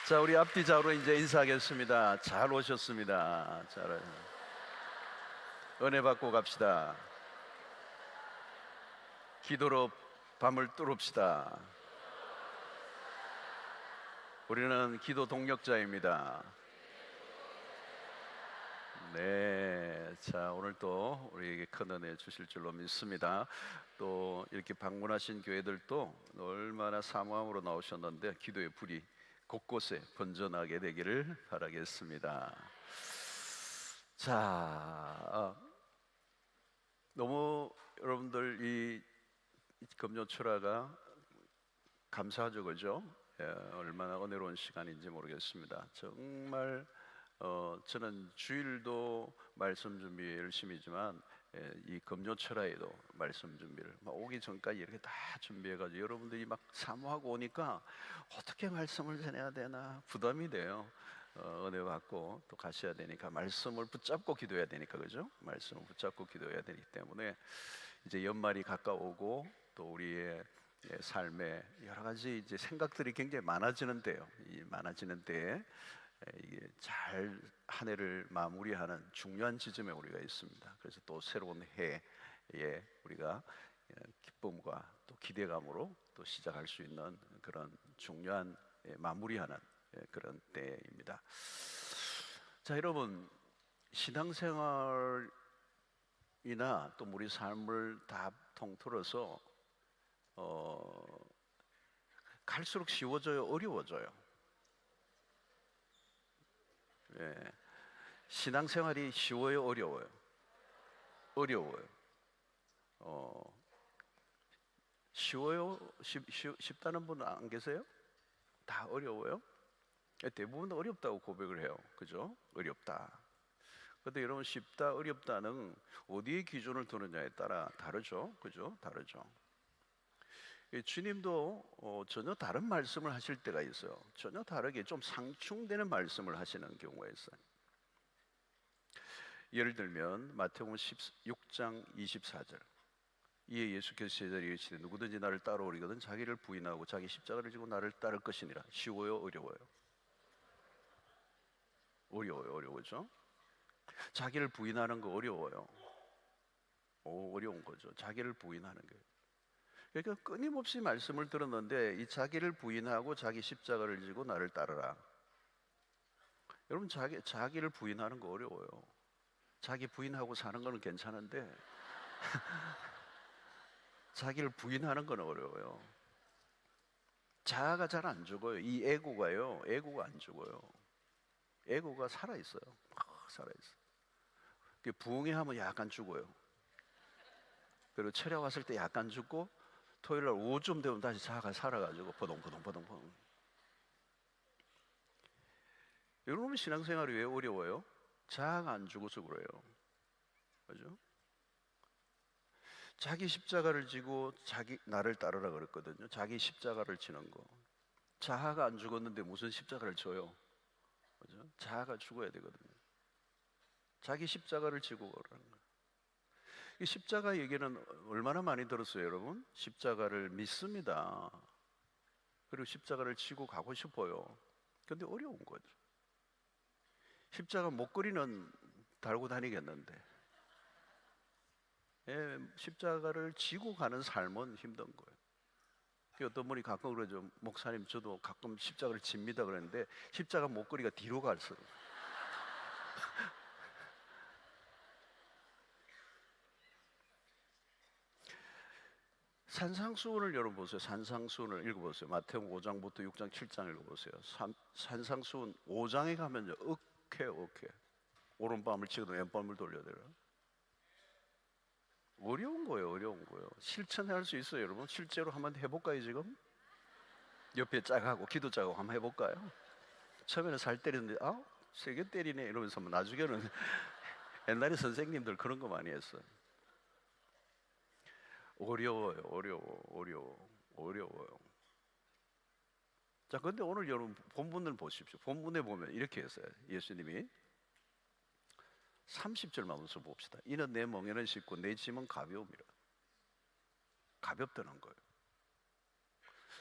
자, 우리 앞뒤 좌우로 이제 인사하겠습니다. 잘 오셨습니다. 잘 은혜 받고 갑시다. 기도로 밤을 뚫읍시다. 우리는 기도 동력자입니다. 네, 자, 오늘 또 우리에게 큰 은혜 주실 줄로 믿습니다. 또 이렇게 방문하신 교회들도 얼마나 사모함으로 나오셨는데 기도의 불이 곳곳에 번져나게 되기를 바라겠습니다. 자, 너무 여러분들 이 금요철화가 감사하죠, 그죠? 얼마나 은혜로운 시간인지 모르겠습니다. 정말 저는 주일도 말씀 준비 열심히지만 이 금요철화에도 말씀 준비를 오기 전까지 이렇게 다 준비해가지고 여러분들이 막 사모하고 오니까 어떻게 말씀을 전해야 되나 부담이 돼요. 은혜 받고 또 가셔야 되니까 말씀을 붙잡고 기도해야 되니까, 그죠? 말씀을 붙잡고 기도해야 되기 때문에 이제 연말이 가까우고 또 우리의 삶에 여러 가지 이제 생각들이 굉장히 많아지는데요. 이 많아지는 때에 이게 잘 한 해를 마무리하는 중요한 지점에 우리가 있습니다. 그래서 또 새로운 해에 우리가 기쁨과 또 기대감으로 또 시작할 수 있는 그런 중요한 마무리하는 그런 때입니다. 자, 여러분, 신앙생활이나 또 우리 삶을 다 통틀어서 갈수록 쉬워져요, 어려워져요? 예. 신앙생활이 쉬워요, 어려워요? 어려워요. 쉬워요? 쉽다는 분 안 계세요? 다 어려워요? 대부분 어렵다고 고백을 해요. 그죠? 어렵다. 근데 여러분, 쉽다, 어렵다는 어디에 기준을 두느냐에 따라 다르죠? 그죠? 다르죠. 주님도 전혀 다른 말씀을 하실 때가 있어요. 전혀 다르게 좀 상충되는 말씀을 하시는 경우가 있어요. 예를 들면 마태복음 16장 24절, 이에 예수께서 제자리에 이르시되 누구든지 나를 따라오리거든 자기를 부인하고 자기 십자가를 지고 나를 따를 것이니라. 쉬워요, 어려워요? 어려워죠? 자기를 부인하는 거 어려워요. 어려운 거죠. 자기를 부인하는 게. 그러니까 끊임없이 말씀을 들었는데 이 자기를 부인하고 자기 십자가를 지고 나를 따르라. 여러분, 자기를 부인하는 거 어려워요. 자기 부인하고 사는 거는 괜찮은데 자기를 부인하는 건 어려워요. 자아가 잘 안 죽어요. 이 에고가요, 에고가 안 죽어요. 에고가 살아있어요. 살아있어요. 부흥회하면 약간 죽어요. 그리고 철야 왔을 때 약간 죽고 토요일날 오후쯤 되면 다시 자아가 살아가지고 버동버동. 여러분, 신앙생활이 왜 어려워요? 자아가 안 죽어서 그래요. 그죠? 자기 십자가를 지고 자기 나를 따르라 그랬거든요. 자기 십자가를 지는 거. 자아가 안 죽었는데 무슨 십자가를 져요? 그죠? 자아가 죽어야 되거든요. 자기 십자가를 지고 그러는 거예요. 이 십자가 얘기는 얼마나 많이 들었어요, 여러분? 십자가를 믿습니다. 그리고 십자가를 지고 가고 싶어요. 근데 어려운 거죠. 십자가 목걸이는 달고 다니겠는데 십자가를 지고 가는 삶은 힘든 거예요. 어떤 분이 가끔 그러죠. 목사님, 저도 가끔 십자가를 집니다 그랬는데 십자가 목걸이가 뒤로 갔어요. 산상수훈을 여러분 보세요. 산상수훈을 읽어보세요. 마태복음 5장부터 6장 7장 읽어보세요. 산상수훈 5장에 가면요, 억해. 오른밤을 치고도 왼밤을 돌려대요. 어려운 거예요. 실천할 수 있어요, 여러분. 실제로 한번 해볼까요, 지금? 옆에 짝하고 기도 짝하고 한번 해볼까요? 처음에는 살 때리는데 세게 때리네 이러면서 나중에는 옛날에 선생님들 그런 거 많이 했어요. 어려워요. 자, 근데 오늘 여러분 본문을 보십시오. 본문에 보면 이렇게 했어요. 예수님이 30절만 우선 봅시다. 이는 내 멍에는 쉽고 내 짐은 가벼움이라. 가볍다는 거예요.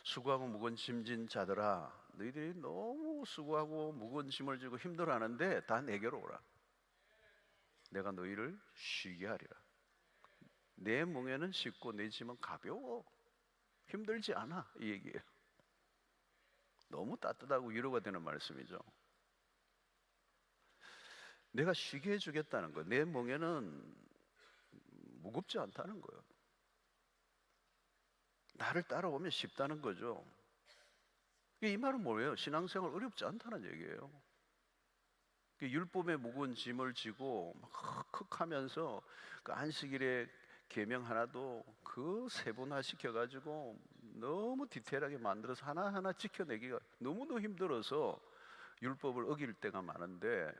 수고하고 무거운 짐진 자들아 너희들이 너무 수고하고 무거운 짐을 지고 힘들어하는데 다 내게로 오라. 내가 너희를 쉬게 하리라. 내 멍에는 쉽고 내 짐은 가벼워. 힘들지 않아. 이 얘기예요. 너무 따뜻하고 위로가 되는 말씀이죠. 내가 쉬게 해주겠다는 거예요. 내 멍에는 무겁지 않다는 거예요. 나를 따라오면 쉽다는 거죠. 이 말은 뭐예요? 신앙생활 어렵지 않다는 얘기예요. 율법의 무거운 짐을 지고 막 흑흑하면서 그 안식일에 계명 하나도 그 세분화 시켜가지고 너무 디테일하게 만들어서 하나하나 지켜내기가 너무너무 힘들어서 율법을 어길 때가 많은데,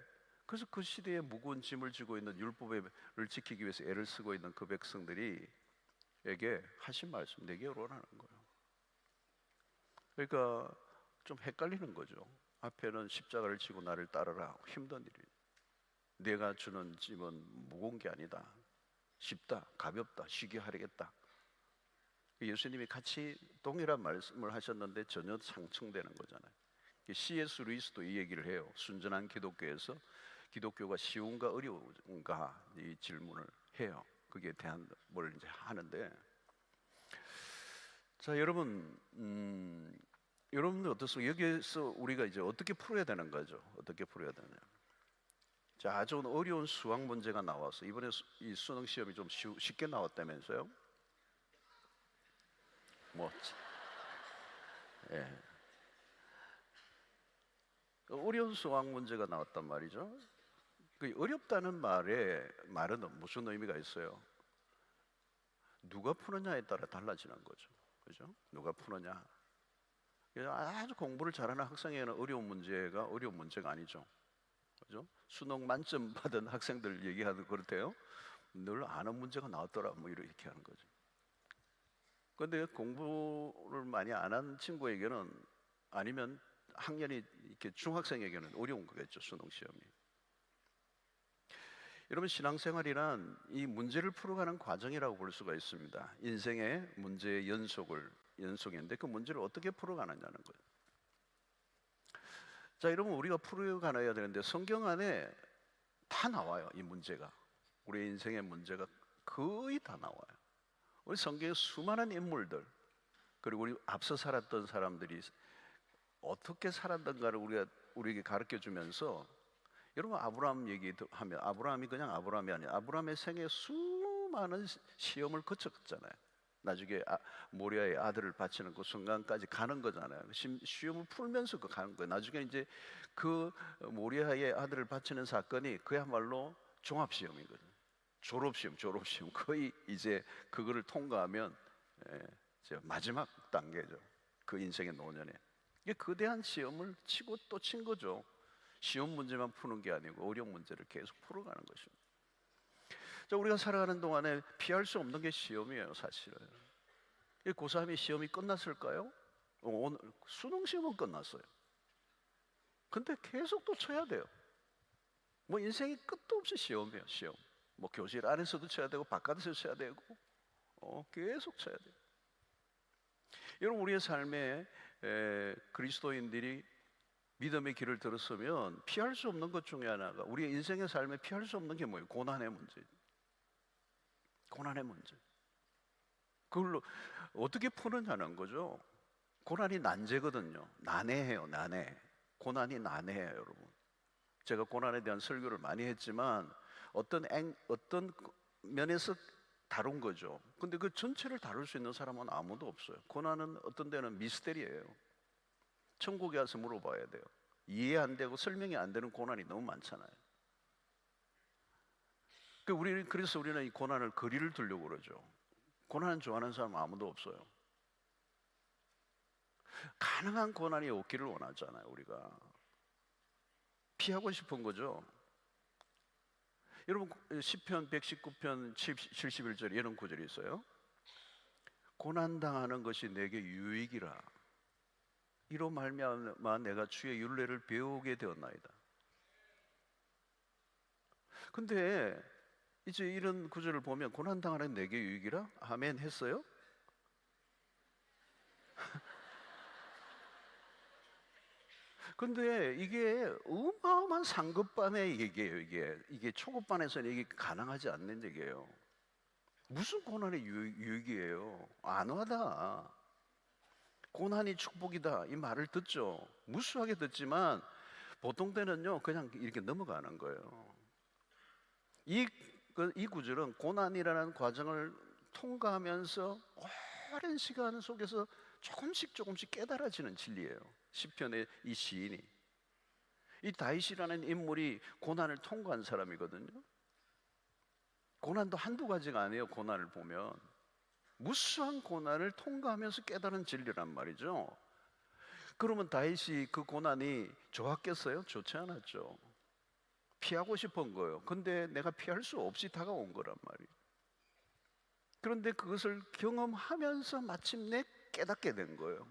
그래서 그 시대에 무거운 짐을 지고 있는 율법을 지키기 위해서 애를 쓰고 있는 그 백성들이 에게 하신 말씀 내게 오라는 거예요. 그러니까 좀 헷갈리는 거죠. 앞에는 십자가를 지고 나를 따르라. 힘든 일이. 내가 주는 짐은 무거운 게 아니다. 쉽다, 가볍다, 쉬게 하려겠다. 예수님이 같이 동일한 말씀을 하셨는데 전혀 상충되는 거잖아요. C.S. 루이스도 이 얘기를 해요. 순전한 기독교에서 기독교가 쉬운가 어려운가 이 질문을 해요. 거기에 대한 뭘 이제 하는데, 자 여러분, 여러분들 어떻습니까? 여기에서 우리가 이제 어떻게 풀어야 되는 거죠? 어떻게 풀어야 되냐? 자, 아주 어려운 수학 문제가 나와서 이번에 이 수능 시험이 좀 쉽게 나왔다면서요? 뭐, 예, 어려운 수학 문제가 나왔단 말이죠. 그 어렵다는 말은 무슨 의미가 있어요? 누가 푸느냐에 따라 달라지는 거죠. 그죠? 누가 푸느냐. 아주 공부를 잘하는 학생에게는 어려운 문제가 어려운 문제가 아니죠. 그죠? 수능 만점 받은 학생들 얘기하는 그렇대요. 늘 아는 문제가 나왔더라. 뭐 이렇게 하는 거죠. 그런데 공부를 많이 안 한 친구에게는, 아니면 학년이 이렇게 중학생에게는 어려운 거겠죠. 수능 시험이. 여러분, 신앙생활이란 이 문제를 풀어가는 과정이라고 볼 수가 있습니다. 인생의 문제의 연속인데 그 문제를 어떻게 풀어가느냐는 거예요. 자, 여러분, 우리가 풀어가야 되는데 성경 안에 다 나와요. 이 문제가, 우리 인생의 문제가 거의 다 나와요. 우리 성경에 수많은 인물들, 그리고 우리 앞서 살았던 사람들이 어떻게 살았던가를 우리에게 가르쳐 주면서, 여러분 아브라함 얘기하면 아브라함이 그냥 아브라함이 아니에요. 아브라함의 생에 수많은 시험을 거쳤잖아요. 나중에 모리아의 아들을 바치는 그 순간까지 가는 거잖아요. 시험을 풀면서 가는 거예요. 나중에 이제 그 모리아의 아들을 바치는 사건이 그야말로 종합시험이거든요. 졸업시험. 거의 이제 그거를 통과하면 마지막 단계죠. 그 인생의 노년에. 이게 거대한 시험을 치고 또 친 거죠. 쉬운 문제만 푸는 게 아니고 어려운 문제를 계속 풀어가는 것입니다. 자, 우리가 살아가는 동안에 피할 수 없는 게 시험이에요, 사실은. 고3이 시험이 끝났을까요? 오늘 수능 시험은 끝났어요. 근데 계속 또 쳐야 돼요. 뭐 인생이 끝도 없이 시험이에요, 시험. 뭐 교실 안에서도 쳐야 되고 바깥에서 쳐야 되고 계속 쳐야 돼요. 여러분, 우리의 삶에 그리스도인들이 믿음의 길을 들었으면 피할 수 없는 것 중에 하나가, 우리의 인생의 삶에 피할 수 없는 게 뭐예요? 고난의 문제. 고난의 문제. 그걸로 어떻게 푸느냐는 거죠. 고난이 난제거든요. 난해해요, 난해. 고난이 난해해요, 여러분. 제가 고난에 대한 설교를 많이 했지만 어떤 면에서 다룬 거죠. 근데 그 전체를 다룰 수 있는 사람은 아무도 없어요. 고난은 어떤 데는 미스테리예요. 천국에 가서 물어봐야 돼요. 이해 안 되고 설명이 안 되는 고난이 너무 많잖아요. 그래서 우리는 이 고난을 거리를 두려고 그러죠. 고난 좋아하는 사람 아무도 없어요. 가능한 고난이 없기를 원하잖아요. 우리가 피하고 싶은 거죠. 여러분, 시편 119편 71절 이런 구절이 있어요. 고난당하는 것이 내게 유익이라. 이로 말미암아 내가 주의 율례를 배우게 되었나이다. 근데 이제 이런 구절을 보면 고난당하는 내게 유익이라? 아멘 했어요? 근데 이게 어마어마한 상급반의 얘기예요. 이게 초급반에서는 이게 가능하지 않는 얘기예요. 무슨 고난의 유익이에요? 안와다. 고난이 축복이다 이 말을 듣죠. 무수하게 듣지만 보통 때는요 그냥 이렇게 넘어가는 거예요. 이 구절은 고난이라는 과정을 통과하면서 오랜 시간 속에서 조금씩 깨달아지는 진리예요. 시편의 이 시인이, 이 다윗이라는 인물이 고난을 통과한 사람이거든요. 고난도 한두 가지가 아니에요. 고난을 보면 무수한 고난을 통과하면서 깨달은 진리란 말이죠. 그러면 다윗이 그 고난이 좋았겠어요? 좋지 않았죠. 피하고 싶은 거예요. 근데 내가 피할 수 없이 다가온 거란 말이에요. 그런데 그것을 경험하면서 마침내 깨닫게 된 거예요.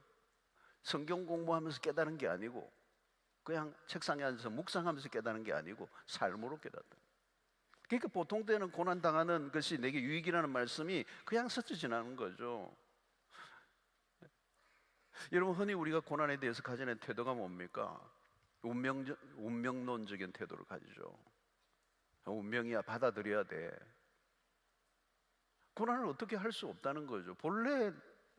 성경 공부하면서 깨달은 게 아니고, 그냥 책상에 앉아서 묵상하면서 깨달은 게 아니고 삶으로 깨닫다. 그러니까 보통 때는 고난 당하는 것이 내게 유익이라는 말씀이 그냥 스쳐 지나는 거죠. 여러분, 흔히 우리가 고난에 대해서 가지는 태도가 뭡니까? 운명론적인 태도를 가지죠. 운명이야, 받아들여야 돼. 고난을 어떻게 할 수 없다는 거죠. 본래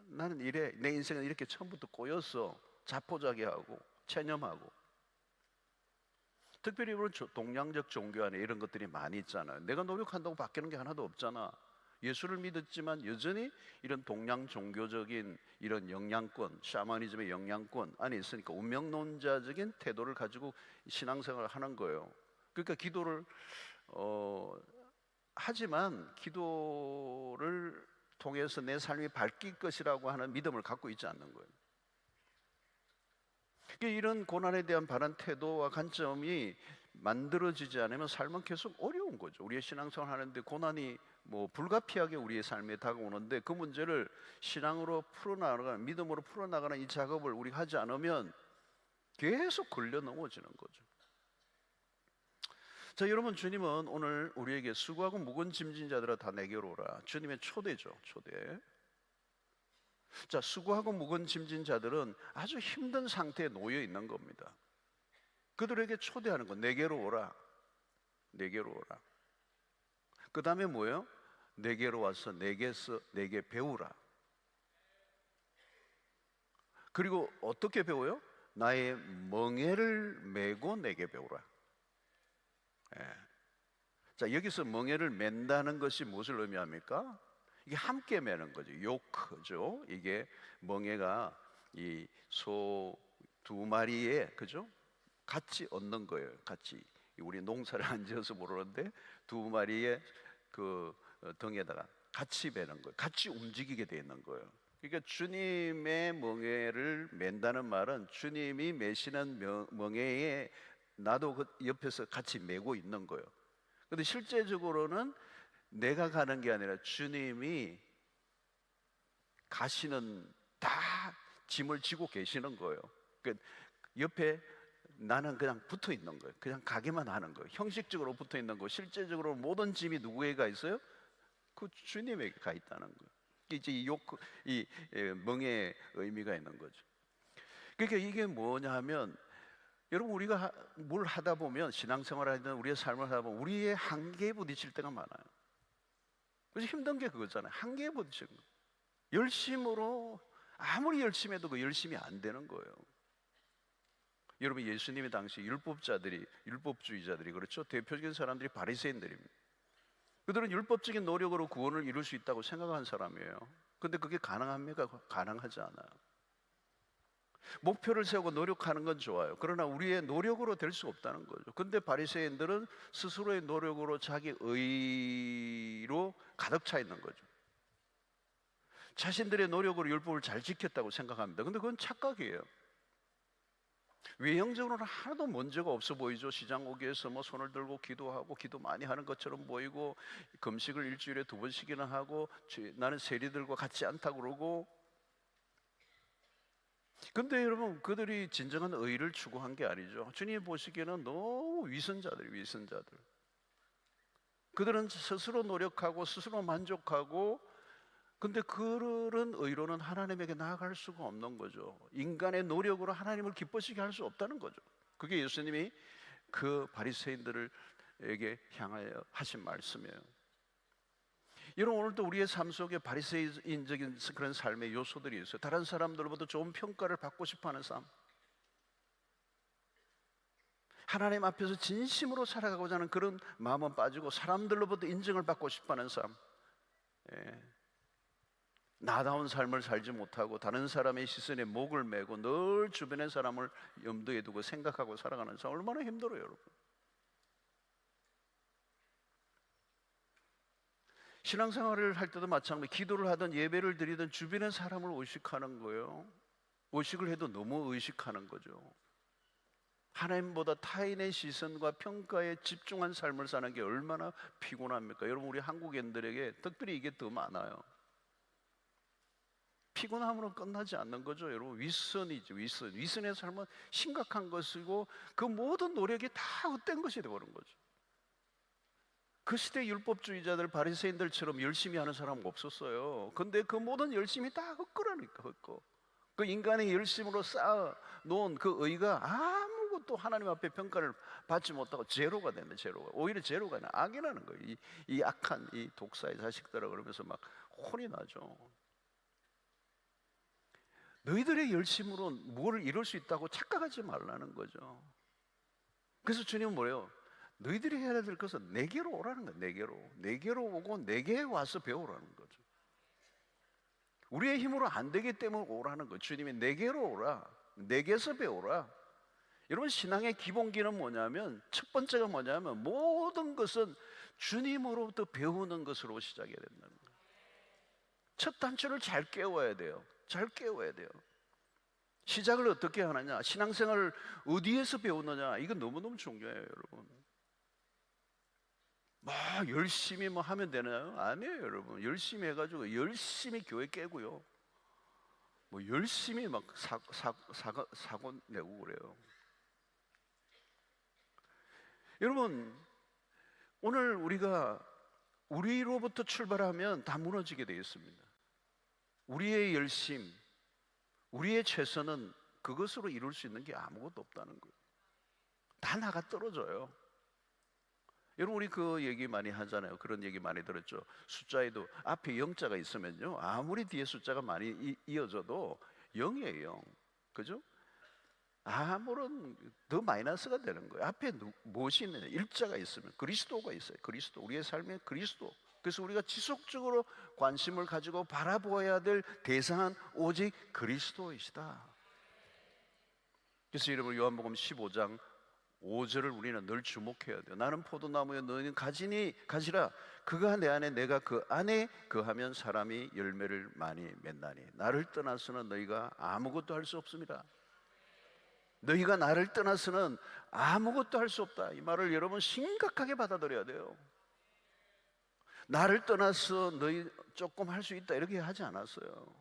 나는 이래, 내 인생은 이렇게 처음부터 꼬였어. 자포자기하고 체념하고. 특별히 우리 동양적 종교 안에 이런 것들이 많이 있잖아요. 내가 노력한다고 바뀌는 게 하나도 없잖아. 예수를 믿었지만 여전히 이런 동양 종교적인 이런 영향권, 샤머니즘의 영향권 안에 있으니까 운명론자적인 태도를 가지고 신앙생활을 하는 거예요. 그러니까 기도를 하지만 기도를 통해서 내 삶이 바뀔 것이라고 하는 믿음을 갖고 있지 않는 거예요. 이런 고난에 대한 바른 태도와 관점이 만들어지지 않으면 삶은 계속 어려운 거죠. 우리의 신앙생활 하는데 고난이 불가피하게 우리의 삶에 다가오는데 그 문제를 신앙으로 풀어나가는, 믿음으로 풀어나가는 이 작업을 우리가 하지 않으면 계속 걸려 넘어지는 거죠. 자, 여러분, 주님은 오늘 우리에게 수고하고 무거운 짐진 자들아 다 내게로 오라. 주님의 초대죠, 초대. 자, 수고하고 무거운 짐진 자들은 아주 힘든 상태에 놓여 있는 겁니다. 그들에게 초대하는 거, 내게로 오라, 내게로 오라. 그 다음에 뭐예요? 내게로 와서 내게 배우라. 그리고 어떻게 배워요? 나의 멍에를 메고 내게 배우라. 예. 자, 여기서 멍에를 맨다는 것이 무엇을 의미합니까? 이게 함께 매는 거죠. 요크죠. 이게 멍에가 이 소 두 마리에, 그죠? 같이 얻는 거예요. 같이. 우리 농사를 안 지어서 모르는데 두 마리의 그 등에다가 같이 매는 거예요. 같이 움직이게 돼 있는 거예요. 그러니까 주님의 멍에를 맨다는 말은 주님이 매시는 멍에에 나도 그 옆에서 같이 메고 있는 거예요. 근데 실제적으로는 내가 가는 게 아니라 주님이 가시는, 다 짐을 지고 계시는 거예요. 그러니까 옆에 나는 그냥 붙어 있는 거예요. 그냥 가기만 하는 거예요. 형식적으로 붙어 있는 거. 실제적으로 모든 짐이 누구에게 있어요? 그 주님에게 가 있다는 거예요. 이제 이 멍에의 의미가 있는 거죠. 그러니까 이게 뭐냐면, 여러분, 우리가 뭘 하다 보면, 신앙생활 하든 우리의 삶을 하다 보면 우리의 한계에 부딪힐 때가 많아요. 그래서 힘든 게 그거잖아요. 한계에 부딪히는 거. 열심으로 아무리 열심히 해도 그 열심이 안 되는 거예요. 여러분, 예수님이 당시 율법주의자들이 그렇죠. 대표적인 사람들이 바리새인들입니다. 그들은 율법적인 노력으로 구원을 이룰 수 있다고 생각한 사람이에요. 근데 그게 가능합니까? 가능하지 않아요. 목표를 세우고 노력하는 건 좋아요. 그러나 우리의 노력으로 될 수 없다는 거죠. 근데 바리새인들은 스스로의 노력으로, 자기 의로 가득 차 있는 거죠. 자신들의 노력으로 율법을 잘 지켰다고 생각합니다. 근데 그건 착각이에요. 외형적으로는 하나도 문제가 없어 보이죠. 시장 오기에서 손을 들고 기도하고 기도 많이 하는 것처럼 보이고, 금식을 일주일에 2번씩이나 하고, 나는 세리들과 같지 않다고 그러고. 근데 여러분, 그들이 진정한 의를 추구한 게 아니죠. 주님이 보시기에는 너무 위선자들. 그들은 스스로 노력하고 스스로 만족하고, 근데 그런 의로는 하나님에게 나아갈 수가 없는 거죠. 인간의 노력으로 하나님을 기뻐지게 할 수 없다는 거죠. 그게 예수님이 그 바리새인들에게 향하여 하신 말씀이에요. 여러분, 오늘도 우리의 삶 속에 바리새인적인 그런 삶의 요소들이 있어요. 다른 사람들보다 좋은 평가를 받고 싶어하는 삶, 하나님 앞에서 진심으로 살아가고자 하는 그런 마음은 빠지고 사람들로부터 인정을 받고 싶어하는 삶, 나다운 삶을 살지 못하고 다른 사람의 시선에 목을 매고 늘 주변의 사람을 염두에 두고 생각하고 살아가는 삶, 얼마나 힘들어요, 여러분. 신앙생활을 할 때도 마찬가지, 기도를 하든 예배를 드리든 주변의 사람을 의식하는 거예요. 의식을 해도 너무 의식하는 거죠. 하나님보다 타인의 시선과 평가에 집중한 삶을 사는 게 얼마나 피곤합니까? 여러분, 우리 한국인들에게 특별히 이게 더 많아요. 피곤함으로 끝나지 않는 거죠, 여러분. 윗선이죠, 윗선. 윗선의 삶은 심각한 것이고 그 모든 노력이 다 헛된 것이 되어버린 거죠. 그 시대 율법주의자들, 바리새인들처럼 열심히 하는 사람은 없었어요. 근데 그 모든 열심이 다 헛거라니까, 헛거. 그 인간의 열심으로 쌓아놓은 그 의가 아무것도 하나님 앞에 평가를 받지 못하고 제로가 되는, 제로가. 오히려 제로가 아니라 악이 나는 거예요. 이 악한 이 독사의 자식들아, 그러면서 막 혼이 나죠. 너희들의 열심으로 뭘 이룰 수 있다고 착각하지 말라는 거죠. 그래서 주님은 뭐예요? 너희들이 해야 될 것은 내게로 오라는 거예요. 내게로 오고 내게 와서 배우라는 거죠. 우리의 힘으로 안 되기 때문에 오라는 거예요. 주님이 내게로 오라, 내게서 배우라. 여러분, 신앙의 기본기는 뭐냐면, 첫 번째가 뭐냐면 모든 것은 주님으로부터 배우는 것으로 시작해야 된다는 거예요. 첫 단추를 잘 깨워야 돼요. 잘 깨워야 돼요. 시작을 어떻게 하느냐, 신앙생활을 어디에서 배우느냐, 이건 너무너무 중요해요, 여러분. 열심히 하면 되나요? 아니에요, 여러분. 열심히 해가지고 열심히 교회 깨고요, 열심히 막 사고 내고 그래요. 여러분, 오늘 우리로부터 출발하면 다 무너지게 되어 있습니다. 우리의 열심, 우리의 최선은 그것으로 이룰 수 있는 게 아무것도 없다는 거예요. 다 나가 떨어져요. 여러분, 우리 그 얘기 많이 하잖아요. 그런 얘기 많이 들었죠. 숫자에도 앞에 0자가 있으면요, 아무리 뒤에 숫자가 많이 이어져도 0이에요, 0. 그죠? 아무런 더 마이너스가 되는 거예요. 앞에 무엇이 있느냐, 일자가 있으면 그리스도가 있어요. 그리스도, 우리의 삶에 그리스도. 그래서 우리가 지속적으로 관심을 가지고 바라보아야 될 대상은 오직 그리스도이시다. 그래서 여러분, 요한복음 15장 5절을 우리는 늘 주목해야 돼요. 나는 포도나무여 너희는 가지라. 그가 내 안에 내가 그 안에 거하면 사람이 열매를 많이 맺나니 나를 떠나서는 너희가 아무것도 할 수 없습니다. 너희가 나를 떠나서는 아무것도 할 수 없다. 이 말을 여러분 심각하게 받아들여야 돼요. 나를 떠나서 너희 조금 할 수 있다 이렇게 하지 않았어요.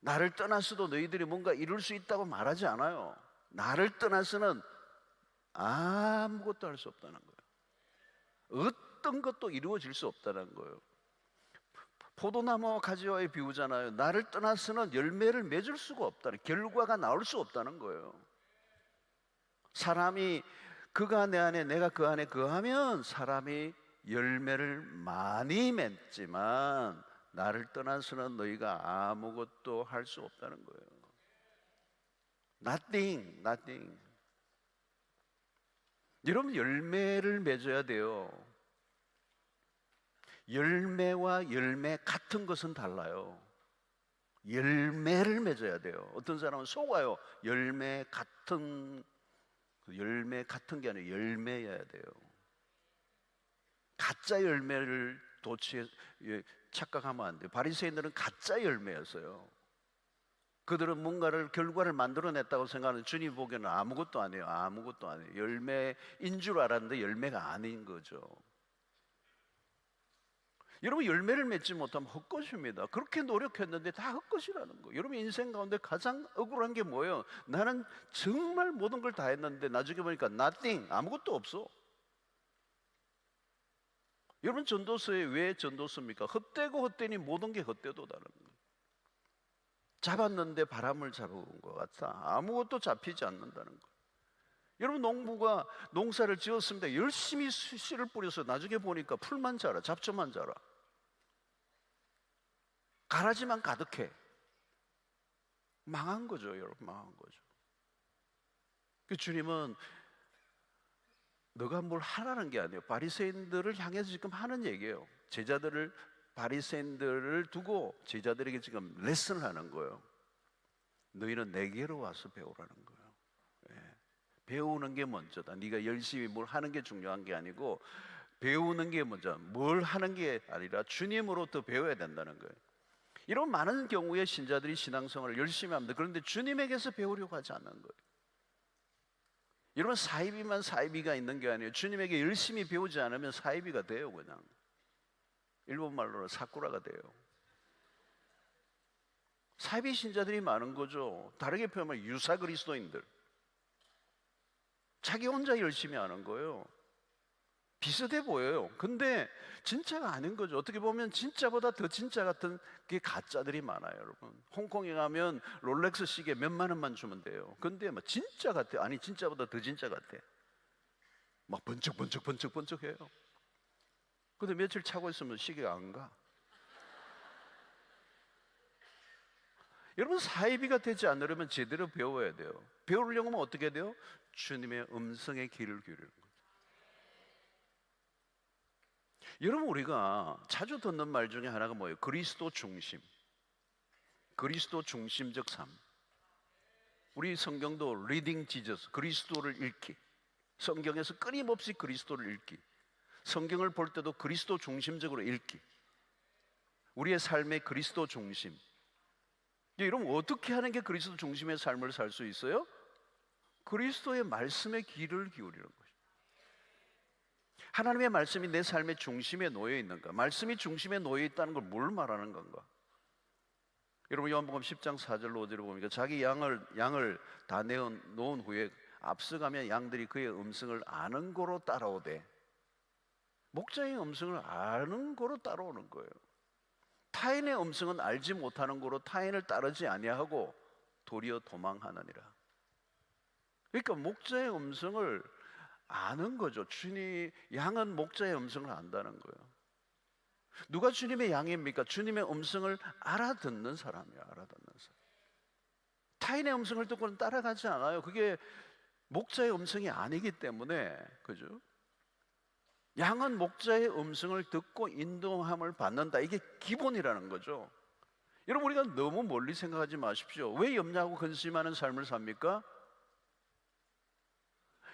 나를 떠나서도 너희들이 뭔가 이룰 수 있다고 말하지 않아요. 나를 떠나서는 아무것도 할 수 없다는 거예요. 어떤 것도 이루어질 수 없다는 거예요. 포도나무와 가지와의 비유잖아요. 나를 떠나서는 열매를 맺을 수가 없다는, 결과가 나올 수 없다는 거예요. 사람이 그가 내 안에 내가 그 안에 거하면 사람이 열매를 많이 맺지만 나를 떠나서는 너희가 아무것도 할 수 없다는 거예요. Nothing. 여러분, 열매를 맺어야 돼요. 열매와 열매 같은 것은 달라요. 열매를 맺어야 돼요. 어떤 사람은 속아요. 열매 같은 게 아니라 열매여야 돼요. 가짜 열매를 착각하면 안 돼요. 바리새인들은 가짜 열매였어요. 그들은 뭔가를 결과를 만들어냈다고 생각하는, 주님 보기에는 아무것도 아니에요. 열매인 줄 알았는데 열매가 아닌 거죠. 여러분, 열매를 맺지 못하면 헛것입니다. 그렇게 노력했는데 다 헛것이라는 거예요. 여러분, 인생 가운데 가장 억울한 게 뭐예요? 나는 정말 모든 걸 다 했는데 나중에 보니까 nothing, 아무것도 없어. 여러분, 전도서에 왜 전도서입니까? 헛되고 헛되니 모든 게 헛되도다는 거예요. 잡았는데 바람을 잡은 것 같아. 아무것도 잡히지 않는다는 거예요. 여러분, 농부가 농사를 지었습니다. 열심히 씨를 뿌려서 나중에 보니까 풀만 자라, 잡초만 자라, 가라지만 가득해. 망한 거죠, 여러분. 망한 거죠. 그 주님은 너가 뭘 하라는 게 아니에요. 바리새인들을 향해서 지금 하는 얘기예요. 제자들을, 바리새인들을 두고 제자들에게 지금 레슨을 하는 거예요. 너희는 내게로 와서 배우라는 거예요. 예. 배우는 게 먼저다. 네가 열심히 뭘 하는 게 중요한 게 아니고 배우는 게 먼저, 뭘 하는 게 아니라 주님으로부터 배워야 된다는 거예요. 이런 많은 경우에 신자들이 신앙생활을 열심히 합니다. 그런데 주님에게서 배우려고 하지 않는 거예요. 여러분, 사이비만 사이비가 있는 게 아니에요. 주님에게 열심히 배우지 않으면 사이비가 돼요. 그냥 일본말로는 사쿠라가 돼요. 사이비 신자들이 많은 거죠. 다르게 표현하면 유사 그리스도인들, 자기 혼자 열심히 하는 거예요. 비슷해 보여요. 근데 진짜가 아닌 거죠. 어떻게 보면 진짜보다 더 진짜 같은 게 가짜들이 많아요, 여러분. 홍콩에 가면 롤렉스 시계 몇만 원만 주면 돼요. 근데 막 진짜 같아. 아니, 진짜보다 더 진짜 같아. 막 번쩍 해요. 근데 며칠 차고 있으면 시계가 안 가. 여러분, 사이비가 되지 않으려면 제대로 배워야 돼요. 배우려고 하면 어떻게 돼요? 주님의 음성에 귀를 기울이는 거예요. 여러분, 우리가 자주 듣는 말 중에 하나가 뭐예요? 그리스도 중심, 그리스도 중심적 삶. 우리 성경도 리딩 지저스, 그리스도를 읽기, 성경에서 끊임없이 그리스도를 읽기, 성경을 볼 때도 그리스도 중심적으로 읽기, 우리의 삶의 그리스도 중심. 여러분, 어떻게 하는 게 그리스도 중심의 삶을 살 수 있어요? 그리스도의 말씀에 귀를 기울이는 거예요. 하나님의 말씀이 내 삶의 중심에 놓여 있는가? 말씀이 중심에 놓여 있다는 걸 뭘 말하는 건가? 여러분, 요한복음 10장 4절로 5절을 보니까 자기 양을 다 내어놓은 후에 앞서가면 양들이 그의 음성을 아는 고로 따라오되, 목자의 음성을 아는 고로 따라오는 거예요. 타인의 음성은 알지 못하는 고로 타인을 따르지 아니하고 도리어 도망하느니라. 그러니까 목자의 음성을 아는 거죠. 양은 목자의 음성을 안다는 거예요. 누가 주님의 양입니까? 주님의 음성을 알아듣는 사람이에요. 알아듣는 사람. 타인의 음성을 듣고는 따라가지 않아요. 그게 목자의 음성이 아니기 때문에, 그죠? 양은 목자의 음성을 듣고 인도함을 받는다. 이게 기본이라는 거죠. 여러분, 우리가 너무 멀리 생각하지 마십시오. 왜 염려하고 근심하는 삶을 삽니까?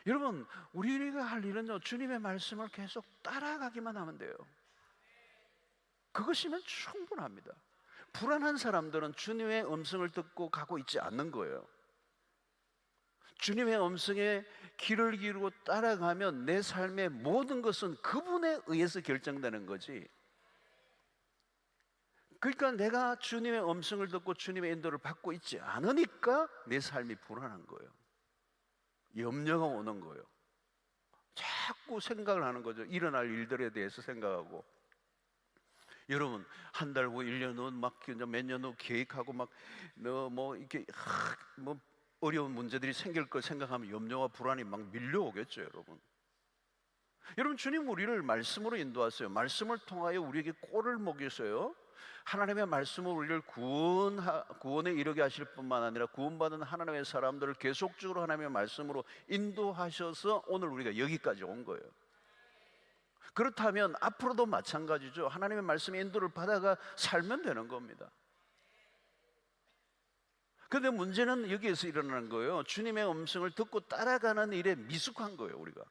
여러분, 우리가 할 일은요, 주님의 말씀을 계속 따라가기만 하면 돼요. 그것이면 충분합니다. 불안한 사람들은 주님의 음성을 듣고 가고 있지 않는 거예요. 주님의 음성에 귀를 기울이고 따라가면 내 삶의 모든 것은 그분에 의해서 결정되는 거지. 그러니까 내가 주님의 음성을 듣고 주님의 인도를 받고 있지 않으니까 내 삶이 불안한 거예요. 염려가 오는 거예요. 자꾸 생각을 하는 거죠. 일어날 일들에 대해서 생각하고. 여러분, 한 달 후, 1년 후, 막 몇 년 후 계획하고 막 이렇게 뭐 어려운 문제들이 생길 걸 생각하면 염려와 불안이 막 밀려오겠죠, 여러분. 여러분, 주님 우리를 말씀으로 인도하세요. 말씀을 통하여 우리에게 꼴을 먹이세요. 하나님의 말씀으로 우리를 구원에 이르게 하실 뿐만 아니라 구원받은 하나님의 사람들을 계속적으로 하나님의 말씀으로 인도하셔서 오늘 우리가 여기까지 온 거예요. 그렇다면 앞으로도 마찬가지죠. 하나님의 말씀의 인도를 받아가 살면 되는 겁니다. 그런데 문제는 여기에서 일어나는 거예요. 주님의 음성을 듣고 따라가는 일에 미숙한 거예요, 우리가.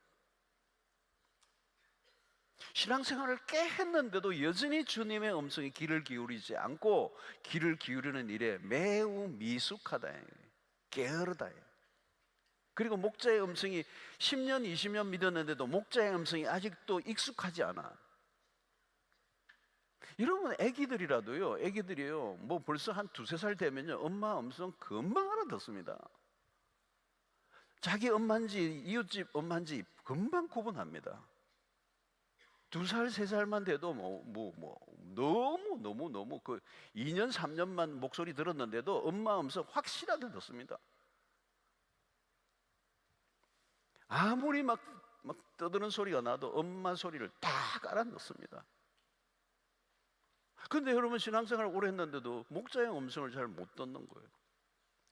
신앙생활을 꽤 했는데도 여전히 주님의 음성에 귀를 기울이지 않고 귀를 기울이는 일에 매우 미숙하다, 게으르다. 그리고 목자의 음성이 10년, 20년 믿었는데도 목자의 음성이 아직도 익숙하지 않아. 여러분, 애기들이요, 뭐 벌써 한 2-3살 되면요, 엄마 음성 금방 알아듣습니다. 자기 엄마인지 이웃집 엄마인지 금방 구분합니다. 2살, 3살만 돼도 너무 그 2년, 3년만 목소리 들었는데도 엄마 음성 확실하게 듣습니다. 아무리 막 떠드는 소리가 나도 엄마 소리를 다 깔아 넣습니다. 근데 여러분, 신앙생활 오래 했는데도 목자의 음성을 잘 못 듣는 거예요.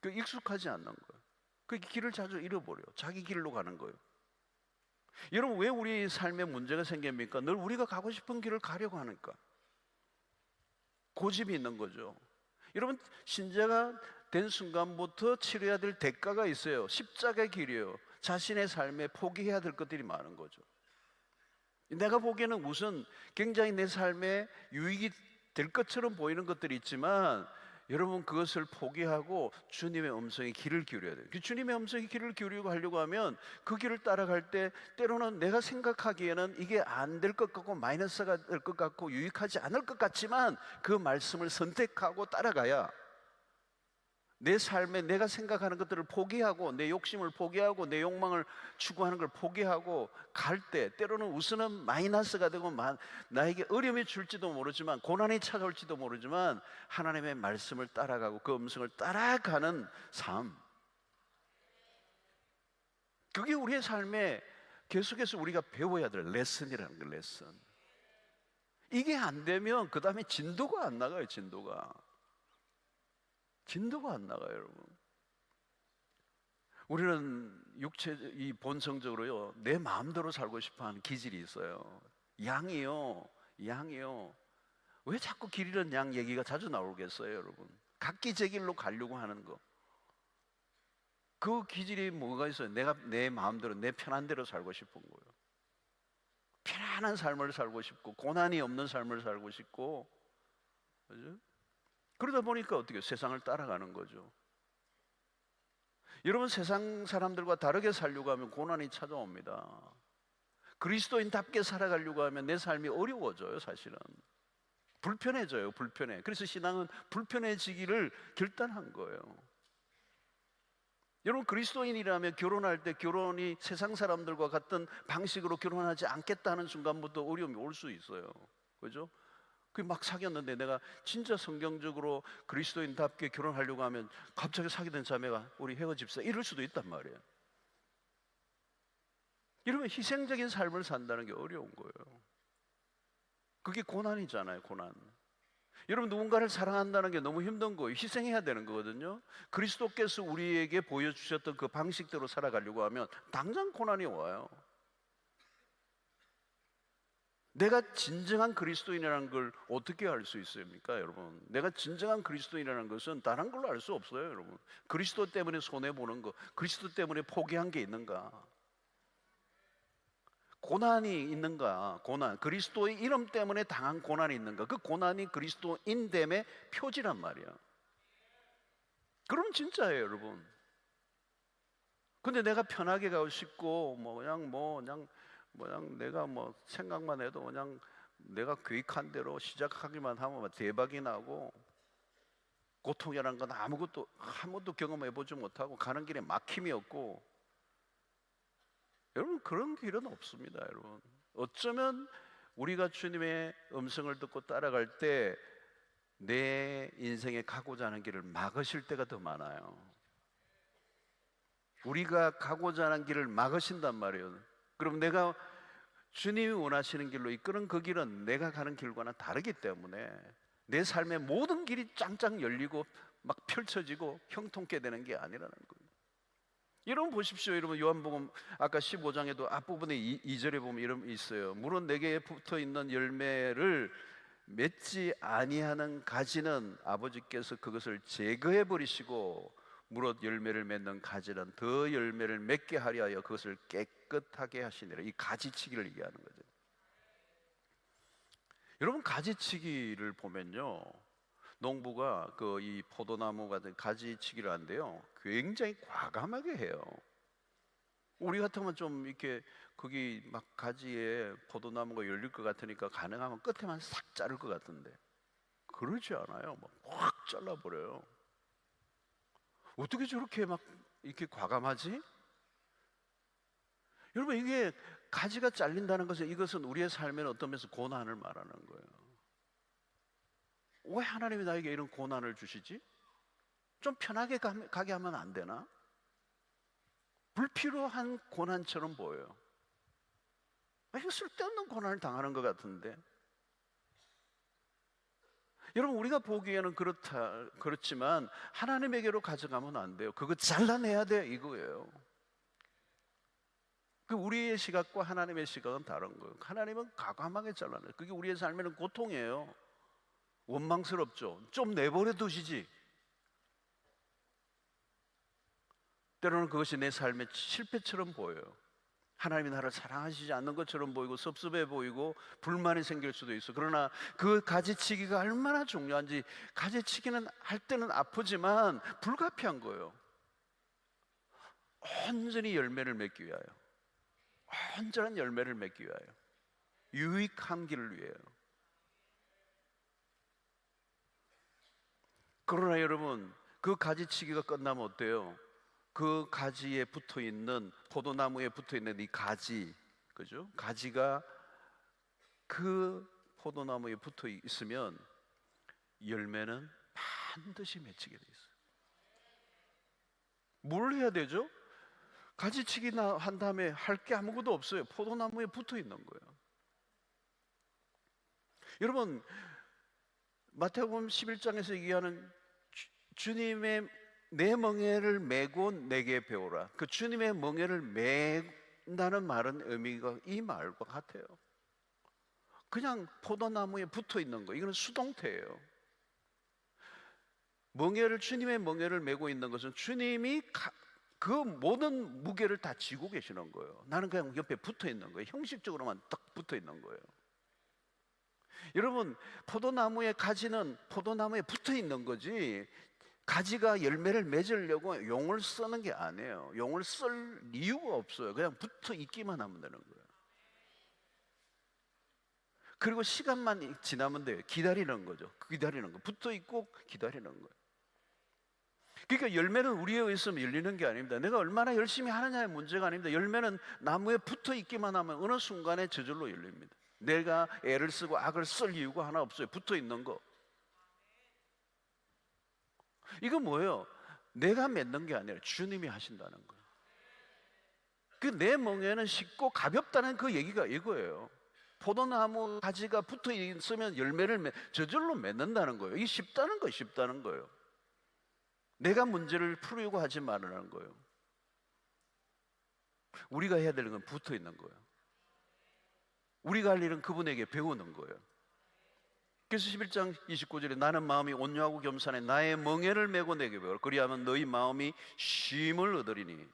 그 익숙하지 않는 거예요. 그 길을 자주 잃어버려요. 자기 길로 가는 거예요. 여러분, 왜 우리 삶에 문제가 생깁니까? 늘 우리가 가고 싶은 길을 가려고 하니까. 고집이 있는 거죠. 여러분, 신자가 된 순간부터 치러야 될 대가가 있어요. 십자가의 길이에요. 자신의 삶에 포기해야 될 것들이 많은 거죠. 내가 보기에는 무슨 굉장히 내 삶에 유익이 될 것처럼 보이는 것들이 있지만, 여러분, 그것을 포기하고 주님의 음성에 귀를 기울여야 돼요. 주님의 음성에 귀를 기울이고 하려고 하면 그 길을 따라갈 때 때로는 내가 생각하기에는 이게 안 될 것 같고 마이너스가 될 것 같고 유익하지 않을 것 같지만, 그 말씀을 선택하고 따라가야 내 삶에 내가 생각하는 것들을 포기하고 내 욕심을 포기하고 내 욕망을 추구하는 걸 포기하고 갈 때 때로는 우선은 마이너스가 되고 나에게 어려움이 줄지도 모르지만, 고난이 찾아올지도 모르지만, 하나님의 말씀을 따라가고 그 음성을 따라가는 삶, 그게 우리의 삶에 계속해서 우리가 배워야 될 레슨이라는 거예요. 레슨. 이게 안 되면 그 다음에 진도가 안 나가요. 진도가 안 나가요, 여러분. 우리는 이 본성적으로요, 내 마음대로 살고 싶어하는 기질이 있어요. 양이요. 왜 자꾸 길 잃은 양 얘기가 자주 나오겠어요, 여러분? 각기 제 길로 가려고 하는 거. 그 기질이 뭐가 있어요? 내가 내 마음대로, 내 편한 대로 살고 싶은 거예요. 편안한 삶을 살고 싶고, 고난이 없는 삶을 살고 싶고, 그죠? 그러다 보니까 어떻게 세상을 따라가는 거죠. 여러분, 세상 사람들과 다르게 살려고 하면 고난이 찾아옵니다. 그리스도인답게 살아가려고 하면 내 삶이 어려워져요. 사실은 불편해져요. 불편해. 그래서 신앙은 불편해지기를 결단한 거예요. 여러분, 그리스도인이라면 결혼할 때 결혼이 세상 사람들과 같은 방식으로 결혼하지 않겠다는 순간부터 어려움이 올 수 있어요. 그죠? 막 사귀었는데 내가 진짜 성경적으로 그리스도인답게 결혼하려고 하면 갑자기 사귀던 자매가 우리 헤어집시다 이럴 수도 있단 말이에요. 여러분, 희생적인 삶을 산다는 게 어려운 거예요. 그게 고난이잖아요. 고난. 여러분, 누군가를 사랑한다는 게 너무 힘든 거예요. 희생해야 되는 거거든요. 그리스도께서 우리에게 보여주셨던 그 방식대로 살아가려고 하면 당장 고난이 와요. 내가 진정한 그리스도인이라는 걸 어떻게 알 수 있습니까, 여러분? 내가 진정한 그리스도인이라는 것은 다른 걸로 알 수 없어요, 여러분. 그리스도 때문에 손해보는 거, 그리스도 때문에 포기한 게 있는가? 고난이 있는가? 고난, 그리스도의 이름 때문에 당한 고난이 있는가? 그 고난이 그리스도인됨의 표지란 말이야. 그럼 진짜예요, 여러분. 근데 내가 편하게 가고 싶고 그냥 내가 생각만 해도 그냥 내가 계획한 대로 시작하기만 하면 대박이 나고, 고통이라는 건 아무것도 한 번도 경험해보지 못하고 가는 길에 막힘이 없고, 여러분, 그런 길은 없습니다. 여러분, 어쩌면 우리가 주님의 음성을 듣고 따라갈 때 내 인생에 가고자 하는 길을 막으실 때가 더 많아요. 우리가 가고자 하는 길을 막으신단 말이에요. 그럼 내가 주님이 원하시는 길로 이끄는 그 길은 내가 가는 길과는 다르기 때문에 내 삶의 모든 길이 짱짱 열리고 막 펼쳐지고 형통케 되는 게 아니라는 거예요. 여러분 보십시오. 여러분, 요한복음 아까 15장에도 앞부분에 2절에 보면 이런 있어요. 물은 내게 붙어 있는 열매를 맺지 아니하는 가지는 아버지께서 그것을 제거해 버리시고, 무릇 열매를 맺는 가지는 더 열매를 맺게 하려 하여 그것을 깨끗하게 하시니라. 이 가지치기를 얘기하는 거죠. 여러분, 가지치기를 보면요, 농부가 이 포도나무 같은 가지치기를 하는데요, 굉장히 과감하게 해요. 우리 같으면 좀 이렇게 거기 막 가지에 포도나무가 열릴 것 같으니까 가능하면 끝에만 싹 자를 것 같은데, 그러지 않아요. 막 확 잘라버려요. 어떻게 저렇게 막 이렇게 과감하지? 여러분, 이게 가지가 잘린다는 것은, 이것은 우리의 삶에는 어떤 면에서 고난을 말하는 거예요. 왜 하나님이 나에게 이런 고난을 주시지? 좀 편하게 가게 하면 안 되나? 불필요한 고난처럼 보여요. 이거 쓸데없는 고난을 당하는 것 같은데. 여러분, 우리가 보기에는 그렇지만 하나님에게로 가져가면 안 돼요. 그거 잘라내야 돼, 이거예요. 그 우리의 시각과 하나님의 시각은 다른 거예요. 하나님은 과감하게 잘라내요. 그게 우리의 삶에는 고통이에요. 원망스럽죠. 좀 내버려 두시지. 때로는 그것이 내 삶의 실패처럼 보여요. 하나님이 나를 사랑하시지 않는 것처럼 보이고 섭섭해 보이고 불만이 생길 수도 있어. 그러나 그 가지치기가 얼마나 중요한지, 가지치기는 할 때는 아프지만 불가피한 거예요. 온전히 열매를 맺기 위하여, 온전한 열매를 맺기 위하여, 유익한 길을 위하여. 그러나 여러분, 그 가지치기가 끝나면 어때요? 그 가지에 붙어 있는, 포도나무에 붙어 있는 이 가지, 그죠? 가지가 그 포도나무에 붙어 있으면 열매는 반드시 맺히게 돼 있어요. 뭘 해야 되죠? 가지치기 한 다음에 할 게 아무것도 없어요. 포도나무에 붙어 있는 거예요. 여러분, 마태복음 11장에서 얘기하는 주님의 내 멍에를 메고 내게 배우라. 그 주님의 멍에를 맨다는 말은 의미가 이 말과 같아요. 그냥 포도나무에 붙어 있는 거, 이거는 수동태예요. 주님의 멍에를 메고 있는 것은 주님이 그 모든 무게를 다 지고 계시는 거예요. 나는 그냥 옆에 붙어 있는 거예요. 형식적으로만 딱 붙어 있는 거예요. 여러분, 포도나무의 가지는 포도나무에 붙어 있는 거지, 가지가 열매를 맺으려고 용을 쓰는 게 아니에요. 용을 쓸 이유가 없어요. 그냥 붙어 있기만 하면 되는 거예요. 그리고 시간만 지나면 돼요. 기다리는 거죠. 기다리는 거. 붙어 있고 기다리는 거예요. 그러니까 열매는 우리에 의해서 열리는 게 아닙니다. 내가 얼마나 열심히 하느냐의 문제가 아닙니다. 열매는 나무에 붙어 있기만 하면 어느 순간에 저절로 열립니다. 내가 애를 쓰고 악을 쓸 이유가 하나 없어요. 붙어 있는 거. 이거 뭐예요? 내가 맺는 게 아니라 주님이 하신다는 거예요. 그 내 멍에는 쉽고 가볍다는 그 얘기가 이거예요. 포도나무 가지가 붙어 있으면 열매를 저절로 맺는다는 거예요. 이게 쉽다는 거예요. 쉽다는 거예요. 내가 문제를 풀려고 하지 말라는 거예요. 우리가 해야 될 건 붙어 있는 거예요. 우리가 할 일은 그분에게 배우는 거예요. 그래서 11장 29절에 나는 마음이 온유하고 겸손해 나의 멍에를 메고 내게 배우라. 그리하면 너희 마음이 쉼을 얻으리니.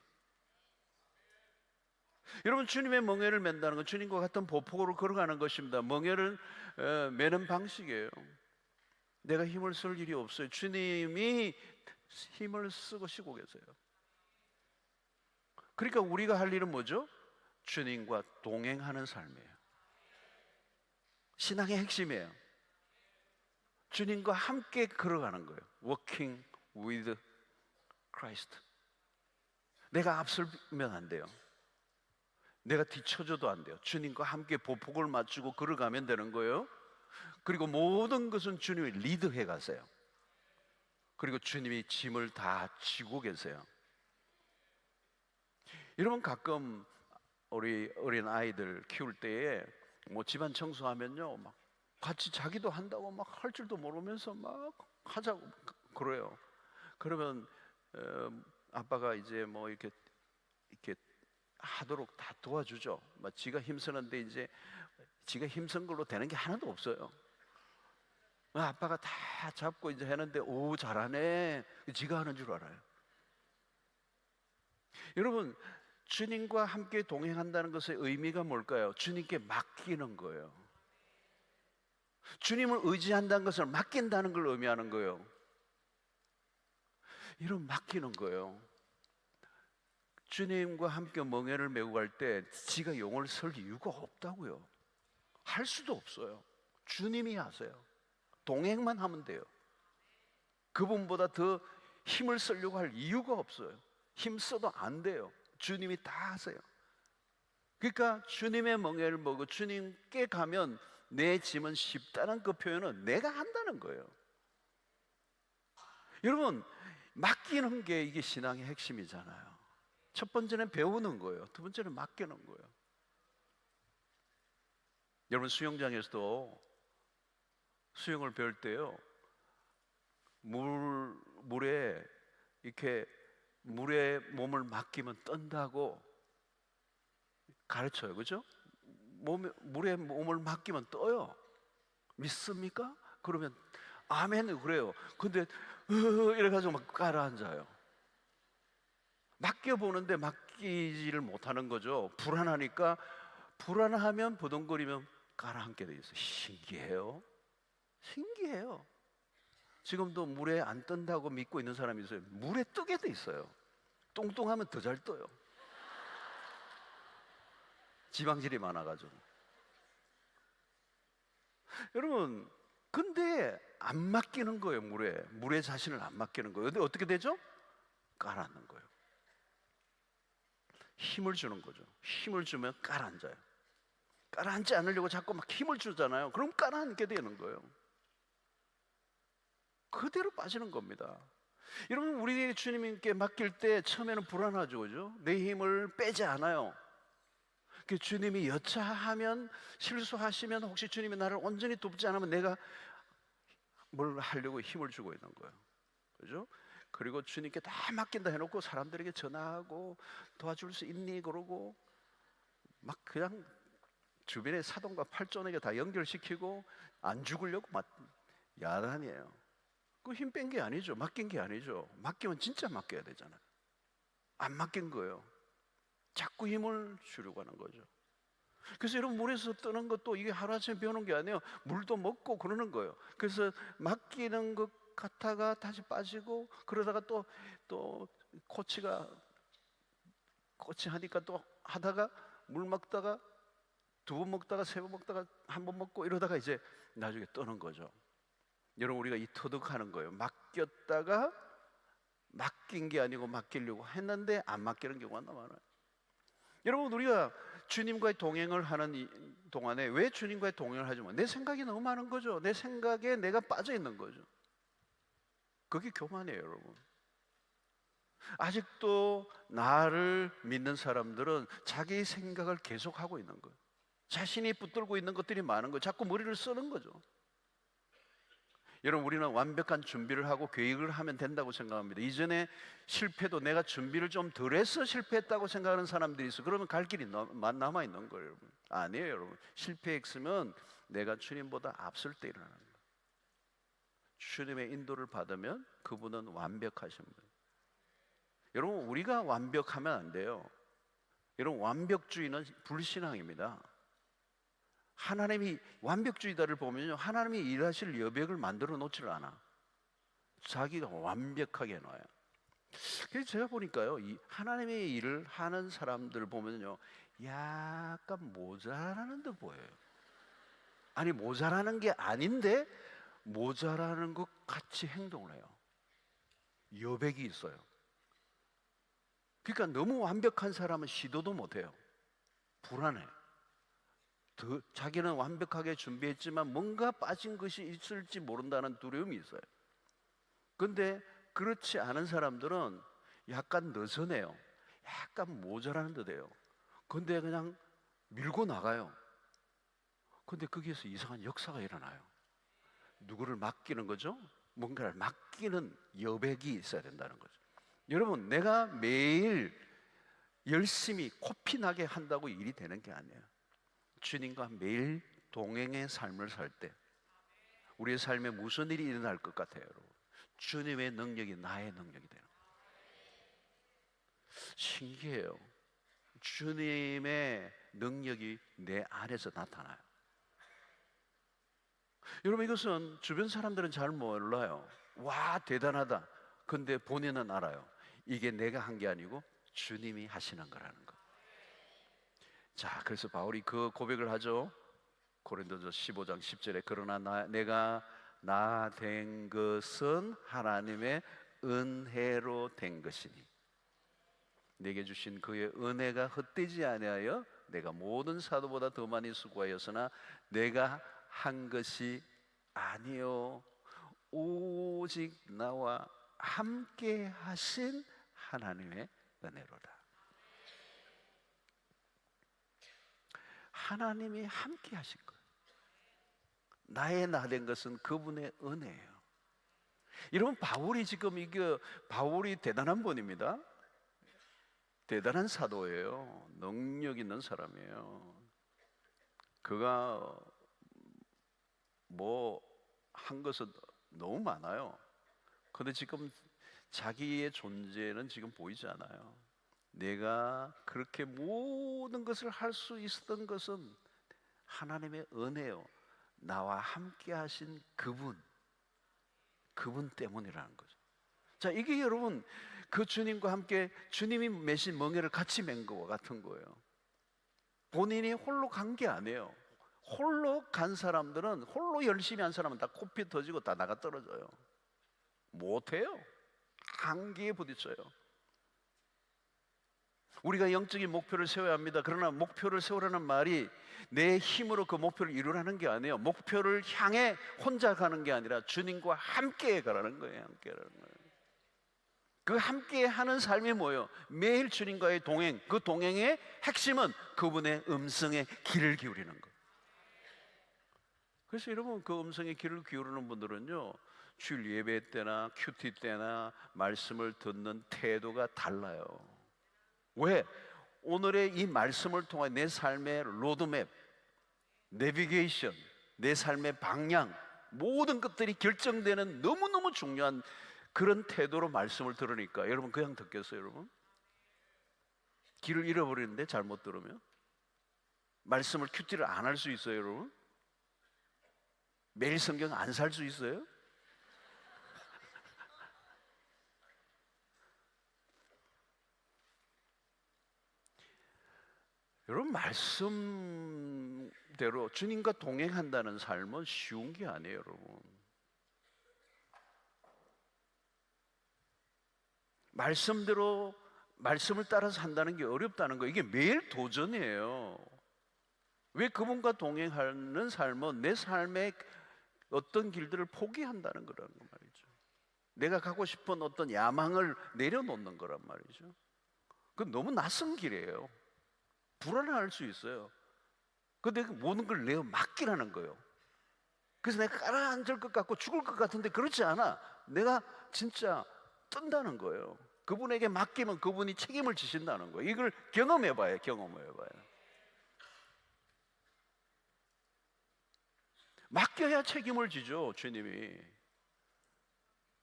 여러분, 주님의 멍에를 맨다는 건 주님과 같은 보폭으로 걸어가는 것입니다. 멍에를 매는 방식이에요. 내가 힘을 쓸 일이 없어요. 주님이 힘을 쓰고 쉬고 계세요. 그러니까 우리가 할 일은 뭐죠? 주님과 동행하는 삶이에요. 신앙의 핵심이에요. 주님과 함께 걸어가는 거예요. Walking with Christ. 내가 앞서면 안 돼요. 내가 뒤쳐져도 안 돼요. 주님과 함께 보폭을 맞추고 걸어가면 되는 거예요. 그리고 모든 것은 주님이 리드해 가세요. 그리고 주님이 짐을 다 지고 계세요. 여러분, 가끔 우리 어린 아이들 키울 때에 뭐 집안 청소하면요, 막 같이 자기도 한다고 막 할 줄도 모르면서 막 하자고 그래요. 그러면 아빠가 이제 뭐 이렇게 하도록 다 도와주죠. 막 지가 힘쓰는데 이제 지가 힘쓴 걸로 되는 게 하나도 없어요. 아빠가 다 잡고 이제 하는데 오 잘하네. 지가 하는 줄 알아요. 여러분, 주님과 함께 동행한다는 것의 의미가 뭘까요? 주님께 맡기는 거예요. 주님을 의지한다는 것을 맡긴다는 걸 의미하는 거예요. 이런 맡기는 거예요. 주님과 함께 멍에를 메고 갈 때 지가 용을 쓸 이유가 없다고요. 할 수도 없어요. 주님이 하세요. 동행만 하면 돼요. 그분보다 더 힘을 쓰려고 할 이유가 없어요. 힘 써도 안 돼요. 주님이 다 하세요. 그러니까 주님의 멍에를 먹고 주님께 가면 내 짐은 쉽다는 그 표현은 내가 한다는 거예요. 여러분, 맡기는 게 이게 신앙의 핵심이잖아요. 첫 번째는 배우는 거예요. 두 번째는 맡기는 거예요. 여러분, 수영장에서도 수영을 배울 때요, 물에 이렇게 물에 몸을 맡기면 뜬다고 가르쳐요. 그죠? 물에 몸을 맡기면 떠요. 믿습니까? 그러면 아멘 그래요. 근데 이래가지고 막 가라앉아요. 맡겨보는데 맡기지를 못하는 거죠. 불안하니까, 불안하면 버둥거리면 가라앉게 돼 있어요. 신기해요. 신기해요. 지금도 물에 안 뜬다고 믿고 있는 사람이 있어요. 물에 뜨게 돼 있어요. 뚱뚱하면 더 잘 떠요. 지방질이 많아가지고. 여러분, 근데 안 맡기는 거예요. 물에 자신을 안 맡기는 거예요. 근데 어떻게 되죠? 가라앉는 거예요. 힘을 주는 거죠. 힘을 주면 가라앉아요. 가라앉지 않으려고 자꾸 막 힘을 주잖아요. 그럼 가라앉게 되는 거예요. 그대로 빠지는 겁니다. 여러분, 우리 주님께 맡길 때 처음에는 불안하죠. 그죠? 내 힘을 빼지 않아요. 주님이 여차하면, 실수하시면 혹시 주님이 나를 온전히 돕지 않으면 내가 뭘 하려고 힘을 주고 있는 거예요. 그죠? 그리고 주님께 다 맡긴다 해놓고 사람들에게 전화하고 도와줄 수 있니? 그러고 막 그냥 주변의 사돈과 팔촌에게 다 연결시키고 안 죽으려고 막 야단이에요. 그 힘 뺀 게 아니죠. 맡긴 게 아니죠. 맡기면 진짜 맡겨야 되잖아요. 안 맡긴 거예요. 자꾸 힘을 주려고 하는 거죠. 그래서 여러분, 물에서 뜨는 것도 이게 하루아침에 배우는 게 아니에요. 물도 먹고 그러는 거예요. 그래서 맡기는 것 같다가 다시 빠지고, 그러다가 또 코치하니까 또 하다가 물 먹다가 두 번 먹다가 세 번 먹다가 한 번 먹고 이러다가 이제 나중에 뜨는 거죠. 여러분, 우리가 이 터득하는 거예요. 맡겼다가 맡긴 게 아니고 맡기려고 했는데 안 맡기는 경우가 너무 많아요. 여러분, 우리가 주님과의 동행을 하는 이 동안에 왜 주님과의 동행을 하지만 내 생각이 너무 많은 거죠. 내 생각에 내가 빠져 있는 거죠. 그게 교만이에요, 여러분. 아직도 나를 믿는 사람들은 자기 생각을 계속하고 있는 거예요. 자신이 붙들고 있는 것들이 많은 거예요. 자꾸 머리를 쓰는 거죠. 여러분, 우리는 완벽한 준비를 하고 계획을 하면 된다고 생각합니다. 이전에 실패도 내가 준비를 좀 덜해서 실패했다고 생각하는 사람들이 있어요. 그러면 갈 길이 남아있는 거예요, 여러분. 아니에요, 여러분. 실패했으면 내가 주님보다 앞설 때 일어나는 거예요. 주님의 인도를 받으면 그분은 완벽하신 분이에요. 여러분, 우리가 완벽하면 안 돼요. 여러분, 완벽주의는 불신앙입니다. 하나님이 완벽주의자를 보면요, 하나님이 일하실 여백을 만들어 놓지를 않아. 자기가 완벽하게 해놔요. 그래서 제가 보니까요, 이 하나님의 일을 하는 사람들 보면요, 약간 모자라는 듯 보여요. 아니, 모자라는 게 아닌데 모자라는 것 같이 행동을 해요. 여백이 있어요. 그러니까 너무 완벽한 사람은 시도도 못해요. 불안해. 자기는 완벽하게 준비했지만 뭔가 빠진 것이 있을지 모른다는 두려움이 있어요. 그런데 그렇지 않은 사람들은 약간 느슨해요. 약간 모자라는 듯해요. 그런데 그냥 밀고 나가요. 그런데 거기에서 이상한 역사가 일어나요. 누구를 맡기는 거죠? 뭔가를 맡기는 여백이 있어야 된다는 거죠. 여러분, 내가 매일 열심히 코피 나게 한다고 일이 되는 게 아니에요. 주님과 매일 동행의 삶을 살 때 우리의 삶에 무슨 일이 일어날 것 같아요, 여러분? 주님의 능력이 나의 능력이 되는 거예요. 신기해요. 주님의 능력이 내 안에서 나타나요. 여러분, 이것은 주변 사람들은 잘 몰라요. 와, 대단하다. 근데 본인은 알아요. 이게 내가 한 게 아니고 주님이 하시는 거라는 거. 자, 그래서 바울이 그 고백을 하죠. 고린도서 15장 10절에 그러나 내가 나 된 것은 하나님의 은혜로 된 것이니. 내게 주신 그의 은혜가 헛되지 아니하여 내가 모든 사도보다 더 많이 수고하였으나 내가 한 것이 아니요 오직 나와 함께 하신 하나님의 은혜로다. 하나님이 함께 하신 거예요. 나의 나 된 것은 그분의 은혜예요. 여러분, 바울이 지금 바울이 대단한 분입니다. 대단한 사도예요. 능력 있는 사람이에요. 그가 뭐 한 것은 너무 많아요. 그런데 지금 자기의 존재는 지금 보이지 않아요. 내가 그렇게 모든 것을 할 수 있었던 것은 하나님의 은혜요, 나와 함께 하신 그분 때문이라는 거죠. 자, 이게 여러분 그 주님과 함께 주님이 매신 멍에를 같이 맨 거와 같은 거예요. 본인이 홀로 간 게 아니에요. 홀로 간 사람들은, 홀로 열심히 한 사람은 다 코피 터지고 다 나가 떨어져요. 못해요. 한계에 부딪혀요. 우리가 영적인 목표를 세워야 합니다. 그러나 목표를 세우라는 말이 내 힘으로 그 목표를 이루라는 게 아니에요. 목표를 향해 혼자 가는 게 아니라 주님과 함께 가라는 거예요. 함께 가라는 거예요. 그 함께 하는 삶이 뭐예요? 매일 주님과의 동행. 그 동행의 핵심은 그분의 음성에 귀를 기울이는 거예요. 그래서 여러분, 그 음성에 귀를 기울이는 분들은요, 주일 예배 때나 큐티 때나 말씀을 듣는 태도가 달라요. 왜? 오늘의 이 말씀을 통해 내 삶의 로드맵, 내비게이션, 내 삶의 방향, 모든 것들이 결정되는 너무너무 중요한 그런 태도로 말씀을 들으니까 여러분 그냥 듣겠어요? 여러분? 길을 잃어버리는데 잘못 들으면? 말씀을 큐티를 안 할 수 있어요? 여러분? 매일 성경 안 살 수 있어요? 여러분, 말씀대로 주님과 동행한다는 삶은 쉬운 게 아니에요. 여러분, 말씀대로 말씀을 따라서 한다는 게 어렵다는 거예요. 이게 매일 도전이에요. 왜? 그분과 동행하는 삶은 내 삶의 어떤 길들을 포기한다는 거라는 말이죠. 내가 가고 싶은 어떤 야망을 내려놓는 거란 말이죠. 그건 너무 낯선 길이에요. 불안할 수 있어요. 근데 모든 걸 내어 맡기라는 거예요. 그래서 내가 가라앉을 것 같고 죽을 것 같은데 그렇지 않아. 내가 진짜 뜬다는 거예요. 그분에게 맡기면 그분이 책임을 지신다는 거예요. 이걸 경험해봐요. 맡겨야 책임을 지죠, 주님이.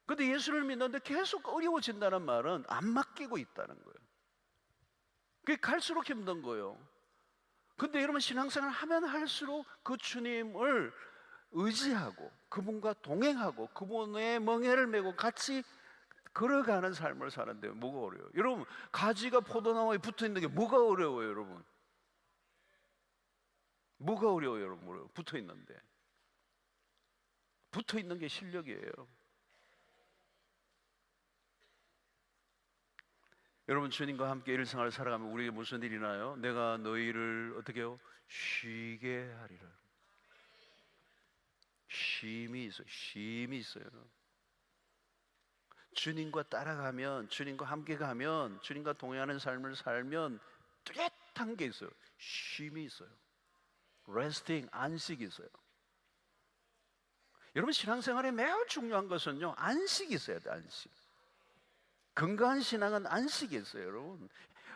근데 예수를 믿는데 계속 어려워진다는 말은 안 맡기고 있다는 거예요. 그게 갈수록 힘든 거예요. 근데 여러분, 신앙생활 하면 할수록 그 주님을 의지하고 그분과 동행하고 그분의 멍에를 메고 같이 걸어가는 삶을 사는데 뭐가 어려워요? 여러분, 가지가 포도나무에 붙어있는 게 뭐가 어려워요? 여러분, 뭐가 어려워요? 여러분, 붙어있는데. 붙어있는 게 실력이에요. 여러분, 주님과 함께 일생활을 살아가면 우리에게 무슨 일이 나요? 내가 너희를 어떻게 해요? 쉬게 하리라. 쉼이 있어요. 주님과 따라가면, 주님과 함께 가면, 주님과 동행하는 삶을 살면 뚜렷한 게 있어요. 쉼이 있어요. 레스팅, 안식이 있어요. 여러분, 신앙생활에 매우 중요한 것은요, 안식이 있어야 돼요. 안식. 건강한 신앙은 안식이 있어요. 여러분,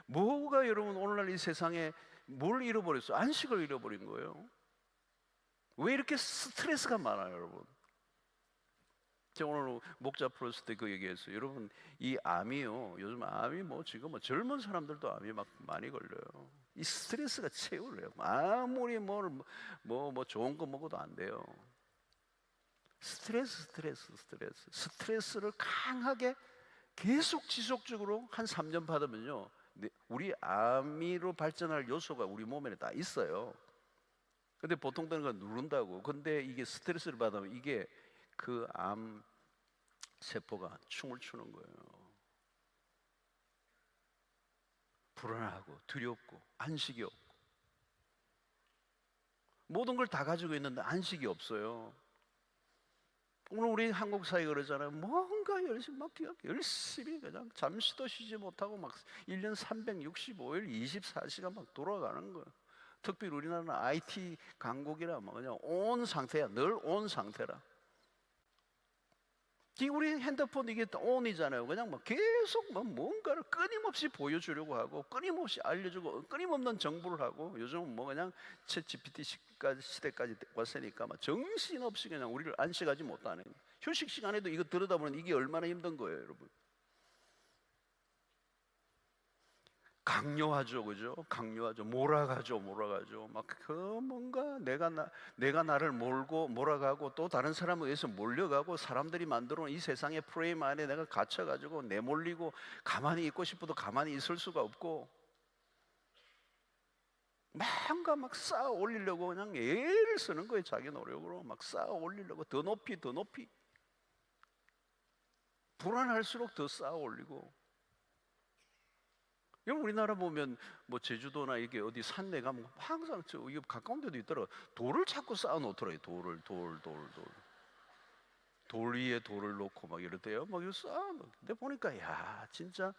뭐가 여러분 오늘날 이 세상에 뭘 잃어버렸어요? 안식을 잃어버린 거예요. 왜 이렇게 스트레스가 많아요? 여러분, 제가 오늘 목자 풀었을 때 그 얘기했어요. 여러분, 이 암이요, 요즘 암이 지금 젊은 사람들도 암이 막 많이 걸려요. 이 스트레스가 채울래요. 아무리 좋은 거 먹어도 안 돼요. 스트레스를 강하게 계속 지속적으로 한 3년 받으면요, 우리 암이로 발전할 요소가 우리 몸에 다 있어요. 근데 보통 되는 건 누른다고. 근데 이게 스트레스를 받으면 이게 그 암 세포가 춤을 추는 거예요. 불안하고 두렵고 안식이 없고 모든 걸 다 가지고 있는데 안식이 없어요. 오늘 우리 한국 사회 그러잖아요. 뭔가 열심히 그냥 잠시도 쉬지 못하고 막 1년 365일 24시간 막 돌아가는 거예요. 특별히 우리나라는 IT 강국이라 뭐 그냥 온 상태야. 늘 온 상태라. 우리 핸드폰 이게 온이잖아요. 그냥 막 계속 막 뭔가를 끊임없이 보여주려고 하고 끊임없이 알려주고 끊임없는 정보를 하고 요즘은 뭐 그냥 챗 GPT 시대까지 왔으니까 막 정신없이 그냥 우리를 안식하지 못하는, 휴식 시간에도 이거 들여다보면 이게 얼마나 힘든 거예요, 여러분. 강요하죠, 그죠? 강요하죠. 몰아가죠. 막 그 뭔가 내가 나를 몰아가고 또 다른 사람에 의해서 몰려가고 사람들이 만들어 놓은 이 세상의 프레임 안에 내가 갇혀가지고 내몰리고 가만히 있고 싶어도 가만히 있을 수가 없고 뭔가 막 쌓아 올리려고 그냥 애를 쓰는 거예요. 자기 노력으로 막 쌓아 올리려고 더 높이 불안할수록 더 쌓아 올리고. 여러분 우리나라 보면 뭐 제주도나 이게 어디 산내 가면 항상 이게 가까운 데도 있더라고. 돌을 자꾸 쌓아 놓더라고요. 돌 위에 돌을 놓고 막 이럴 때요. 막 이거 쌓아 놓. 근데 보니까 야 진짜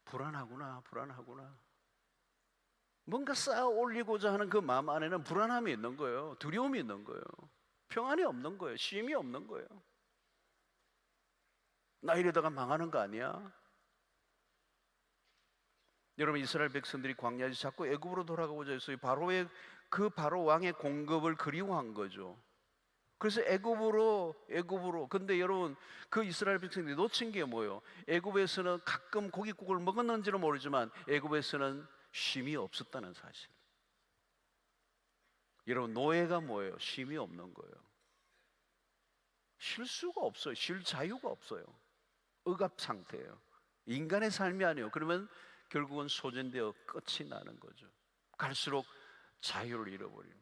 불안하구나. 뭔가 쌓아 올리고자 하는 그 마음 안에는 불안함이 있는 거예요. 두려움이 있는 거예요. 평안이 없는 거예요. 쉼이 없는 거예요. 나 이러다가 망하는 거 아니야? 여러분 이스라엘 백성들이 광야에서 자꾸 애굽으로 돌아가고자 했어요. 바로 왕의 공급을 그리워한 거죠. 그래서 애굽으로. 근데 여러분 그 이스라엘 백성들이 놓친 게 뭐예요? 애굽에서는 가끔 고깃국을 먹었는지는 모르지만 애굽에서는 쉼이 없었다는 사실. 여러분 노예가 뭐예요? 쉼이 없는 거예요. 쉴 수가 없어요. 쉴 자유가 없어요. 억압 상태예요. 인간의 삶이 아니에요. 그러면 결국은 소진되어 끝이 나는 거죠. 갈수록 자유를 잃어버리는,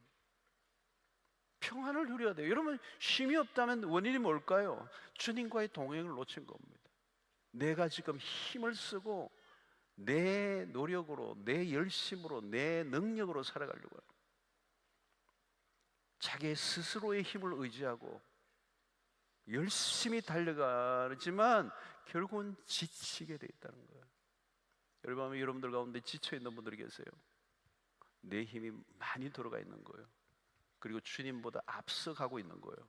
평안을 누려야 돼요. 여러분 쉼이 없다면 원인이 뭘까요? 주님과의 동행을 놓친 겁니다. 내가 지금 힘을 쓰고 내 노력으로, 내 열심으로, 내 능력으로 살아가려고 해요. 자기 스스로의 힘을 의지하고 열심히 달려가지만 결국은 지치게 돼 있다는 거예요. 여러분들 가운데 지쳐있는 분들이 계세요. 내 힘이 많이 들어가 있는 거예요. 그리고 주님보다 앞서가고 있는 거예요.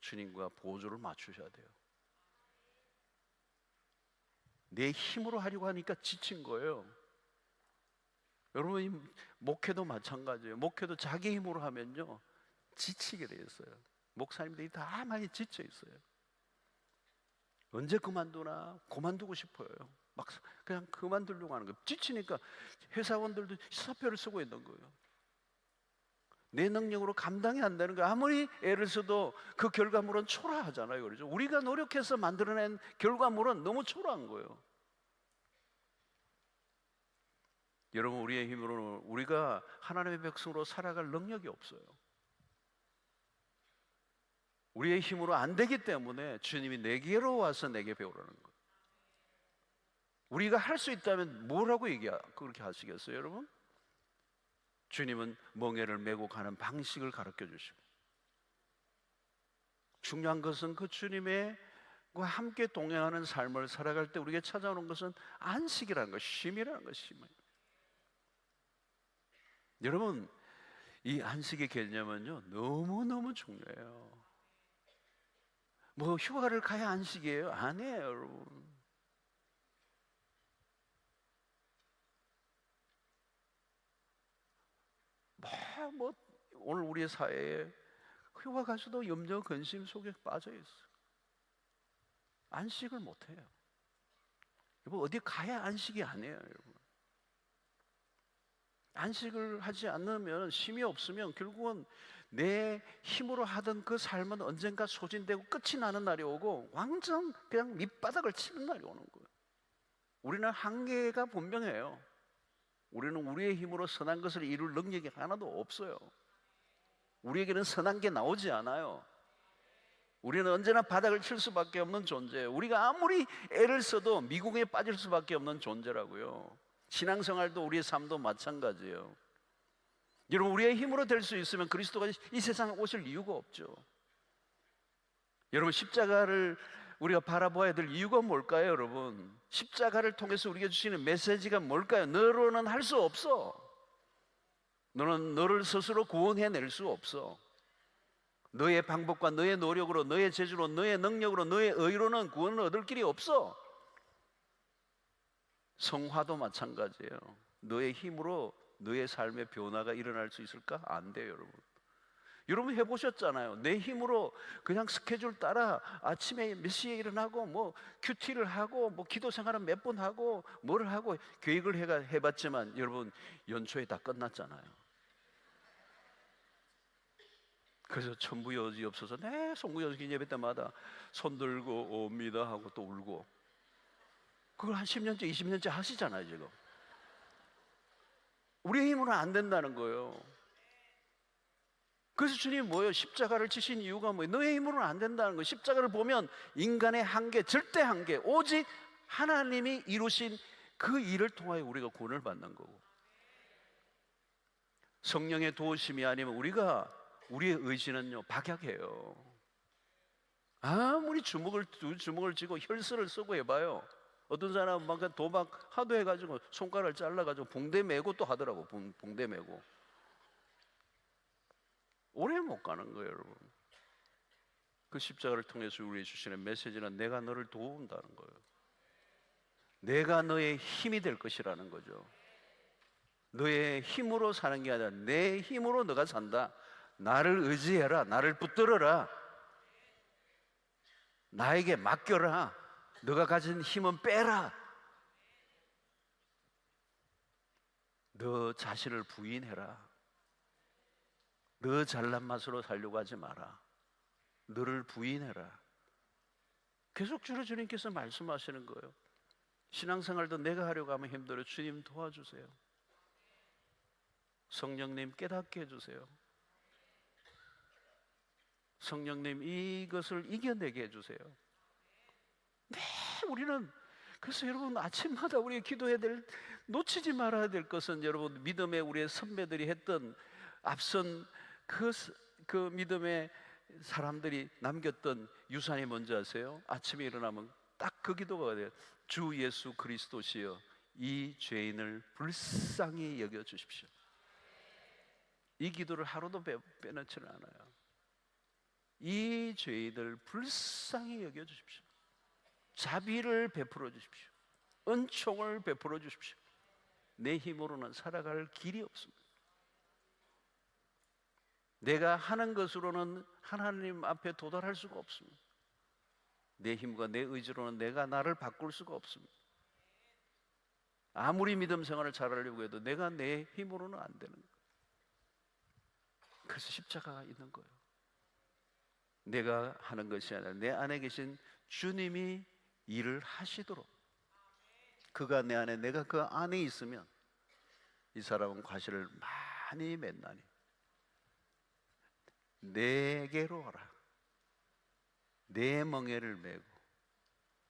주님과 보조를 맞추셔야 돼요. 내 힘으로 하려고 하니까 지친 거예요. 여러분 목회도 마찬가지예요. 목회도 자기 힘으로 하면요 지치게 돼 있어요. 목사님들이 다 많이 지쳐 있어요. 언제 그만두고 싶어요. 막 그냥 그만두려고 하는 거예요. 지치니까 회사원들도 사표를 쓰고 있는 거예요. 내 능력으로 감당이 안 되는 거예요. 아무리 애를 써도 그 결과물은 초라하잖아요. 그렇죠? 우리가 노력해서 만들어낸 결과물은 너무 초라한 거예요. 여러분 우리의 힘으로는 우리가 하나님의 백성으로 살아갈 능력이 없어요. 우리의 힘으로 안 되기 때문에 주님이 내게로 와서 내게 배우라는 거예요. 우리가 할 수 있다면 뭐라고 그렇게 하시겠어요, 여러분? 주님은 멍에를 메고 가는 방식을 가르쳐 주시고, 중요한 것은 그 주님과 함께 동행하는 삶을 살아갈 때 우리에게 찾아오는 것은 안식이라는 것, 쉼이라는 것입니다. 여러분 이 안식의 개념은요 너무너무 중요해요. 뭐 휴가를 가야 안식이에요? 아니에요, 여러분. 뭐 오늘 우리의 사회에 휴가 가서도 염려 근심 속에 빠져 있어요. 안식을 못 해요. 여러분 어디 가야 안식이 아니에요, 여러분. 안식을 하지 않으면, 쉼이 없으면 결국은 내 힘으로 하던 그 삶은 언젠가 소진되고 끝이 나는 날이 오고 완전 그냥 밑바닥을 치는 날이 오는 거예요. 우리는 한계가 분명해요. 우리는 우리의 힘으로 선한 것을 이룰 능력이 하나도 없어요. 우리에게는 선한 게 나오지 않아요. 우리는 언제나 바닥을 칠 수밖에 없는 존재예요. 우리가 아무리 애를 써도 미궁에 빠질 수밖에 없는 존재라고요. 신앙생활도 우리의 삶도 마찬가지예요. 여러분, 우리의 힘으로 될 수 있으면 그리스도가 이 세상에 오실 이유가 없죠. 여러분, 십자가를 우리가 바라보아야 될 이유가 뭘까요? 여러분, 십자가를 통해서 우리가 주시는 메시지가 뭘까요? 너로는 할 수 없어. 너는 너를 스스로 구원해낼 수 없어. 너의 방법과 너의 노력으로, 너의 재주로, 너의 능력으로, 너의 의로는 구원을 얻을 길이 없어. 성화도 마찬가지예요. 너의 힘으로 너의 삶의 변화가 일어날 수 있을까? 안 돼요, 여러분. 여러분 해보셨잖아요. 내 힘으로 그냥 스케줄 따라 아침에 몇 시에 일어나고 뭐 큐티를 하고 뭐 기도 생활은 몇 번 하고 뭘 하고 계획을 해봤지만 여러분 연초에 다 끝났잖아요. 그래서 천부여지 없어서 송구여지 예배 때마다 손 들고 옵니다 하고 또 울고, 그걸 한 10년째 20년째 하시잖아요. 지금 우리의 힘으로는 안 된다는 거예요. 그래서 주님이 뭐예요? 십자가를 지신 이유가 뭐예요? 너의 힘으로는 안 된다는 거예요. 십자가를 보면 인간의 한계, 절대 한계, 오직 하나님이 이루신 그 일을 통하여 우리가 구원을 받는 거고, 성령의 도우심이 아니면 우리의 의지는요 박약해요. 아무리 주먹을 쥐고 혈서를 쓰고 해봐요. 어떤 사람은 막 도박 하도 해가지고 손가락을 잘라가지고 붕대 메고 또 하더라고. 붕대 메고 오래 못 가는 거예요, 여러분. 그 십자가를 통해서 우리에게 주시는 메시지는 내가 너를 도운다는 거예요. 내가 너의 힘이 될 것이라는 거죠. 너의 힘으로 사는 게 아니라 내 힘으로 너가 산다. 나를 의지해라. 나를 붙들어라. 나에게 맡겨라. 너가 가진 힘은 빼라. 너 자신을 부인해라. 너 잘난 맛으로 살려고 하지 마라. 너를 부인해라. 계속 주님께서 말씀하시는 거예요. 신앙생활도 내가 하려고 하면 힘들어요. 주님 도와주세요. 성령님 깨닫게 해주세요. 성령님 이것을 이겨내게 해주세요. 네, 우리는 그래서 여러분 아침마다 우리가 기도해야 될, 놓치지 말아야 될 것은 여러분 믿음의 우리의 선배들이 했던 앞선 그 믿음의 사람들이 남겼던 유산이 뭔지 아세요? 아침에 일어나면 딱 그 기도가 돼요. 주 예수 그리스도시여 이 죄인을 불쌍히 여겨 주십시오. 이 기도를 하루도 빼놓지는 않아요. 이 죄인을 불쌍히 여겨 주십시오. 자비를 베풀어 주십시오. 은총을 베풀어 주십시오. 내 힘으로는 살아갈 길이 없습니다. 내가 하는 것으로는 하나님 앞에 도달할 수가 없습니다. 내 힘과 내 의지로는 내가 나를 바꿀 수가 없습니다. 아무리 믿음 생활을 잘하려고 해도 내가 내 힘으로는 안 되는 거예요. 그래서 십자가가 있는 거예요. 내가 하는 것이 아니라 내 안에 계신 주님이 일을 하시도록, 그가 내 안에, 내가 그 안에 있으면 이 사람은 과실을 많이 맺나니 내게로 와라. 내 멍에를 메고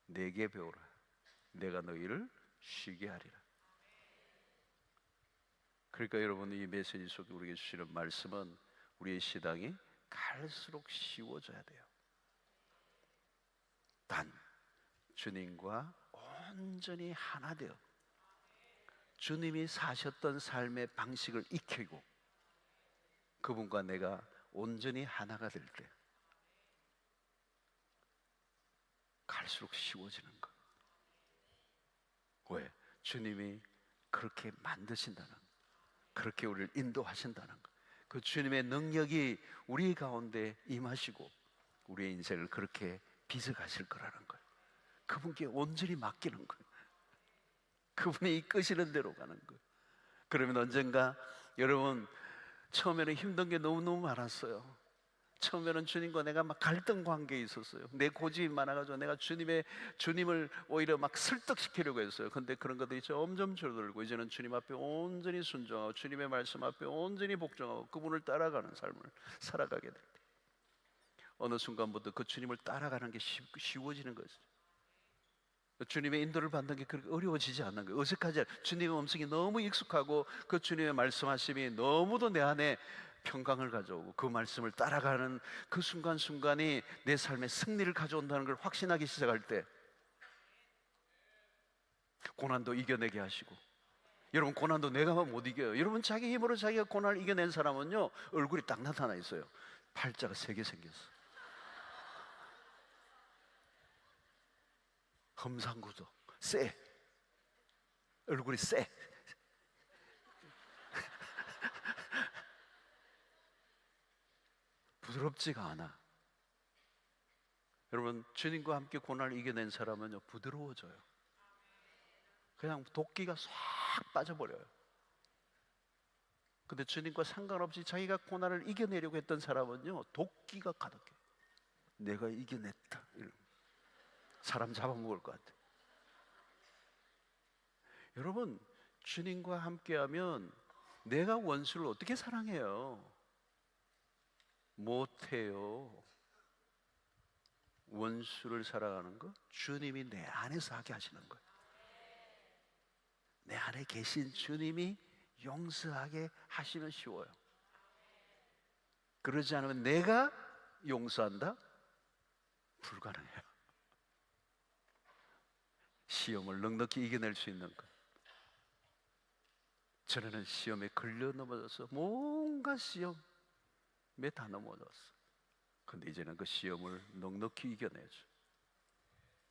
내게 배우라. 내가 너희를 쉬게 하리라. 그러니까 여러분 이 메시지 속에 우리에게 주시는 말씀은 우리의 신앙이 갈수록 쉬워져야 돼요. 단 주님과 온전히 하나 되어 주님이 사셨던 삶의 방식을 익히고 그분과 내가 온전히 하나가 될 때 갈수록 쉬워지는 것. 왜? 주님이 그렇게 만드신다는 것, 그렇게 우리를 인도하신다는 것, 그 주님의 능력이 우리 가운데 임하시고 우리의 인생을 그렇게 빚어가실 거라는 거예요. 그분께 온전히 맡기는 거예요. 그분이 이끄시는 대로 가는 거예요. 그러면 언젠가 여러분 처음에는 힘든 게 너무너무 많았어요. 처음에는 주님과 내가 막 갈등 관계에 있었어요. 내 고집이 많아가지고 내가 주님을 오히려 막 설득시키려고 했어요. 근데 그런 것들이 점점 줄어들고 이제는 주님 앞에 온전히 순종하고 주님의 말씀 앞에 온전히 복종하고 그분을 따라가는 삶을 살아가게 될 때 어느 순간부터 그 주님을 따라가는 게 쉬워지는 거죠. 주님의 인도를 받는 게 그렇게 어려워지지 않는 거예요. 어색하지 않아요. 주님의 음성이 너무 익숙하고 그 주님의 말씀하심이 너무도 내 안에 평강을 가져오고 그 말씀을 따라가는 그 순간순간이 내 삶에 승리를 가져온다는 걸 확신하기 시작할 때 고난도 이겨내게 하시고, 여러분 고난도 내가 못 이겨요. 여러분 자기 힘으로 자기가 고난을 이겨낸 사람은요 얼굴이 딱 나타나 있어요. 팔자가 3개 생겼어. 험상궂어, 쎄, 얼굴이 쎄. 부드럽지가 않아. 여러분 주님과 함께 고난을 이겨낸 사람은요 부드러워져요. 그냥 도끼가 싹 빠져버려요. 근데 주님과 상관없이 자기가 고난을 이겨내려고 했던 사람은요 도끼가 가득해. 내가 이겨냈다. 사람 잡아먹을 것 같아. 여러분 주님과 함께하면 내가 원수를 어떻게 사랑해요? 못해요. 원수를 사랑하는 거 주님이 내 안에서 하게 하시는 거예요. 내 안에 계신 주님이 용서하게 하시면 쉬워요. 그러지 않으면 내가 용서한다? 불가능해요. 시험을 넉넉히 이겨낼 수 있는 것. 전에는 시험에 걸려 넘어져서 뭔가 시험에 다 넘어졌어. 근데 이제는 그 시험을 넉넉히 이겨내죠.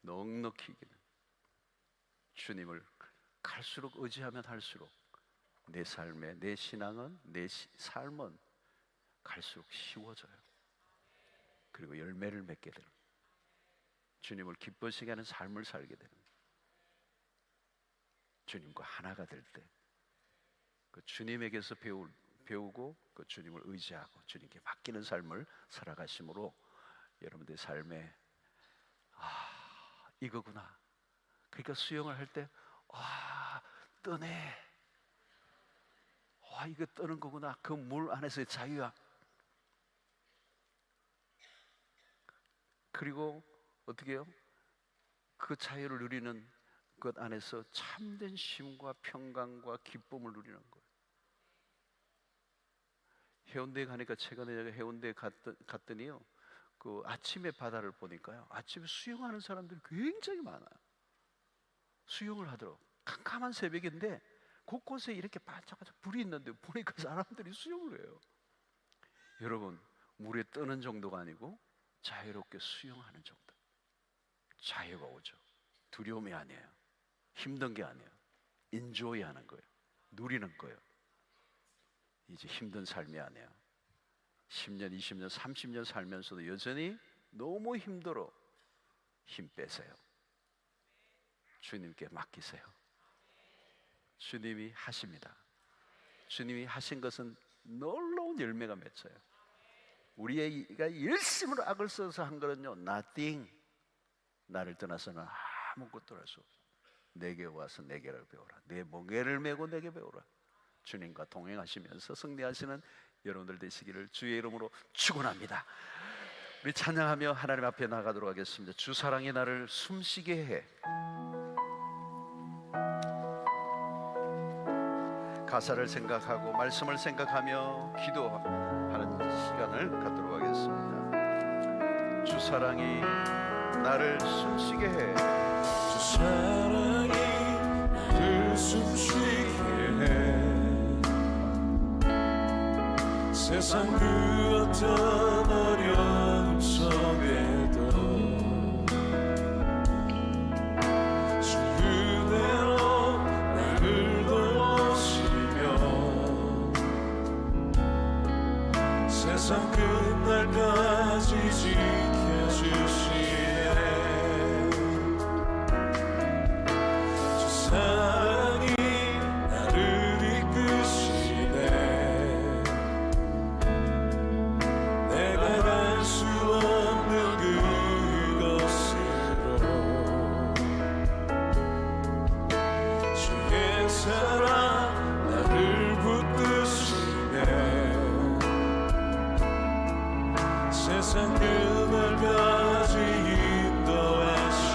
넉넉히 이겨내. 주님을 갈수록 의지하면 할수록 내 삶에, 내 신앙은, 내 삶은 갈수록 쉬워져요. 그리고 열매를 맺게 되는, 주님을 기쁘시게 하는 삶을 살게 되는, 주님과 하나가 될 때 그 주님에게서 배우고 그 주님을 의지하고 주님께 맡기는 삶을 살아가심으로 여러분들의 삶에 이거구나. 그러니까 수영을 할 때 떠네. 이거 떠는 거구나. 그 물 안에서의 자유야. 그리고 어떻게 해요? 그 자유를 누리는 것 안에서 참된 쉼과 평강과 기쁨을 누리는 거예요. 해운대에 가니까 최근에 제가 해운대에 갔더니요 그 아침에 바다를 보니까요 아침에 수영하는 사람들이 굉장히 많아요. 수영을 하더라고요. 캄캄한 새벽인데 곳곳에 이렇게 반짝반짝 불이 있는데 보니까 사람들이 수영을 해요. 여러분 물에 뜨는 정도가 아니고 자유롭게 수영하는 정도. 자유가 오죠. 두려움이 아니에요. 힘든 게 아니에요. 인조이 하는 거예요. 누리는 거예요. 이제 힘든 삶이 아니에요. 10년, 20년, 30년 살면서도 여전히 너무 힘들어. 힘 빼세요. 주님께 맡기세요. 주님이 하십니다. 주님이 하신 것은 놀라운 열매가 맺혀요. 우리가 열심으로 악을 써서 한 거는요 nothing. 나를 떠나서는 아무것도 할 수 없어. 내게 와서 내게를 배우라. 내 멍에를 메고 내게 배우라. 주님과 동행하시면서 승리하시는 여러분들 되시기를 주의 이름으로 축원합니다. 우리 찬양하며 하나님 앞에 나가도록 하겠습니다. 주 사랑이 나를 숨쉬게 해. 가사를 생각하고 말씀을 생각하며 기도하는 시간을 갖도록 하겠습니다. 주 사랑이 나를 숨쉬게 해. 주 사랑이 나를 숨쉬게 해. 세상 그 어떤 어려움 속에도 주 그대로 나를 도우시며 세상 끝날까지 지켜주시네. 주 사랑이 나를 이끄시네. 내가 갈 수 없는 그곳으로 주의 사랑 나를 붙드시네. 세상 끝날까지 인도하시네.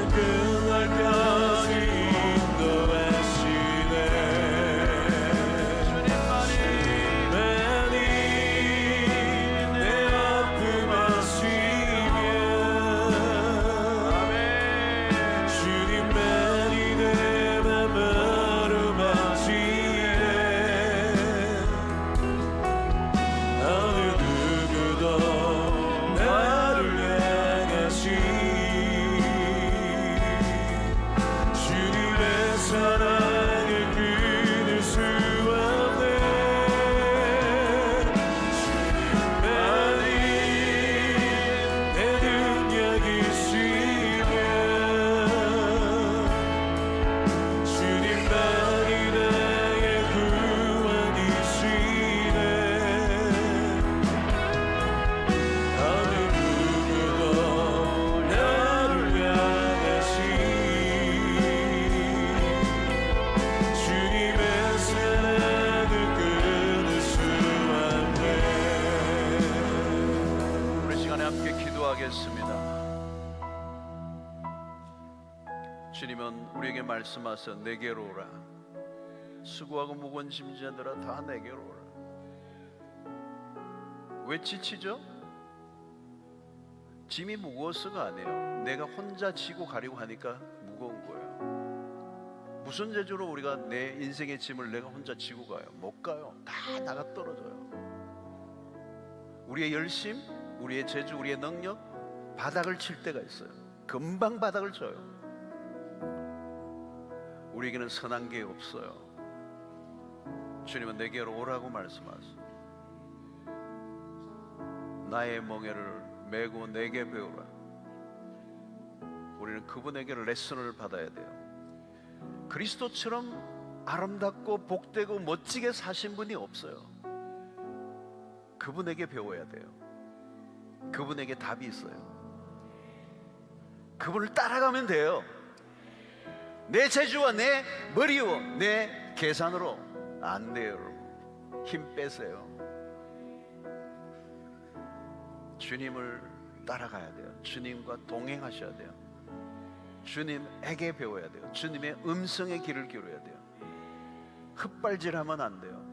끝날까지 인도하시네. 주님만이 내 아픔 아시며 주님만이 내 맘 아름하시네. 어느 누구도 나를 향하시 주님의 사랑을 끊을 수 없네. 주님만이 내 능력이시며 주님만이 나의 구원이시네. 어느 누구도 나를 향하시 주님의 사랑을 끊을 수 없네. 우리 시간에 함께 기도하겠습니다. 주님은 우리에게 말씀하셔 내게로 오라. 수고하고 무거운 짐진자들아 다 내게로 오라. 왜 지치죠? 짐이 무거워서가 아니에요. 내가 혼자 지고 가려고 하니까 무거운 거예요. 무슨 재주로 우리가 내 인생의 짐을 내가 혼자 지고 가요? 못 가요. 다 나가 떨어져요. 우리의 열심, 우리의 재주, 우리의 능력 바닥을 칠 때가 있어요. 금방 바닥을 쳐요. 우리에게는 선한 게 없어요. 주님은 내게로 오라고 말씀하세요. 나의 멍에를 메고 내게 배우라. 우리는 그분에게 레슨을 받아야 돼요. 그리스도처럼 아름답고 복되고 멋지게 사신 분이 없어요. 그분에게 배워야 돼요. 그분에게 답이 있어요. 그분을 따라가면 돼요. 내 재주와 내 머리와 내 계산으로 안 돼요. 여러분. 힘 빼세요. 주님을 따라가야 돼요. 주님과 동행하셔야 돼요. 주님에게 배워야 돼요. 주님의 음성의 길을 기울여야 돼요. 헛발질하면 안 돼요.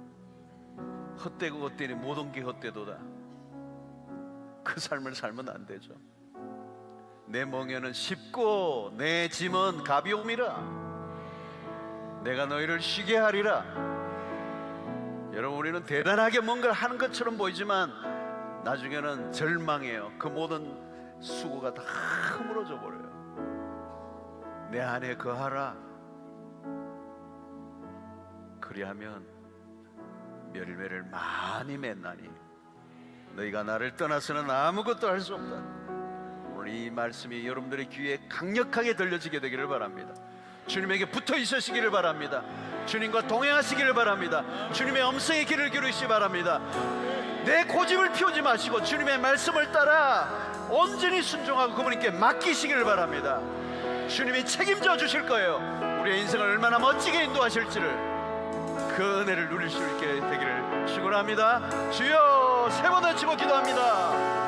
헛되고 헛되니 모든 게 헛되도다. 그 삶을 살면 안 되죠. 내 멍에는 쉽고 내 짐은 가벼움이라. 내가 너희를 쉬게 하리라. 여러분, 우리는 대단하게 뭔가를 하는 것처럼 보이지만 나중에는 절망해요. 그 모든 수고가 다 허물어져 버려요. 내 안에 거하라. 그리하면 열매를 많이 맺나니 너희가 나를 떠나서는 아무것도 할 수 없다. 오늘 이 말씀이 여러분들의 귀에 강력하게 들려지게 되기를 바랍니다. 주님에게 붙어 있으시기를 바랍니다. 주님과 동행하시기를 바랍니다. 주님의 음성의 길을 기르시기 바랍니다. 내 고집을 피우지 마시고 주님의 말씀을 따라 온전히 순종하고 그분께 맡기시기를 바랍니다. 주님이 책임져 주실 거예요. 우리의 인생을 얼마나 멋지게 인도하실지를, 그 은혜를 누릴 수 있게 되기를 축원합니다. 주여, 세 번 외치고 기도합니다.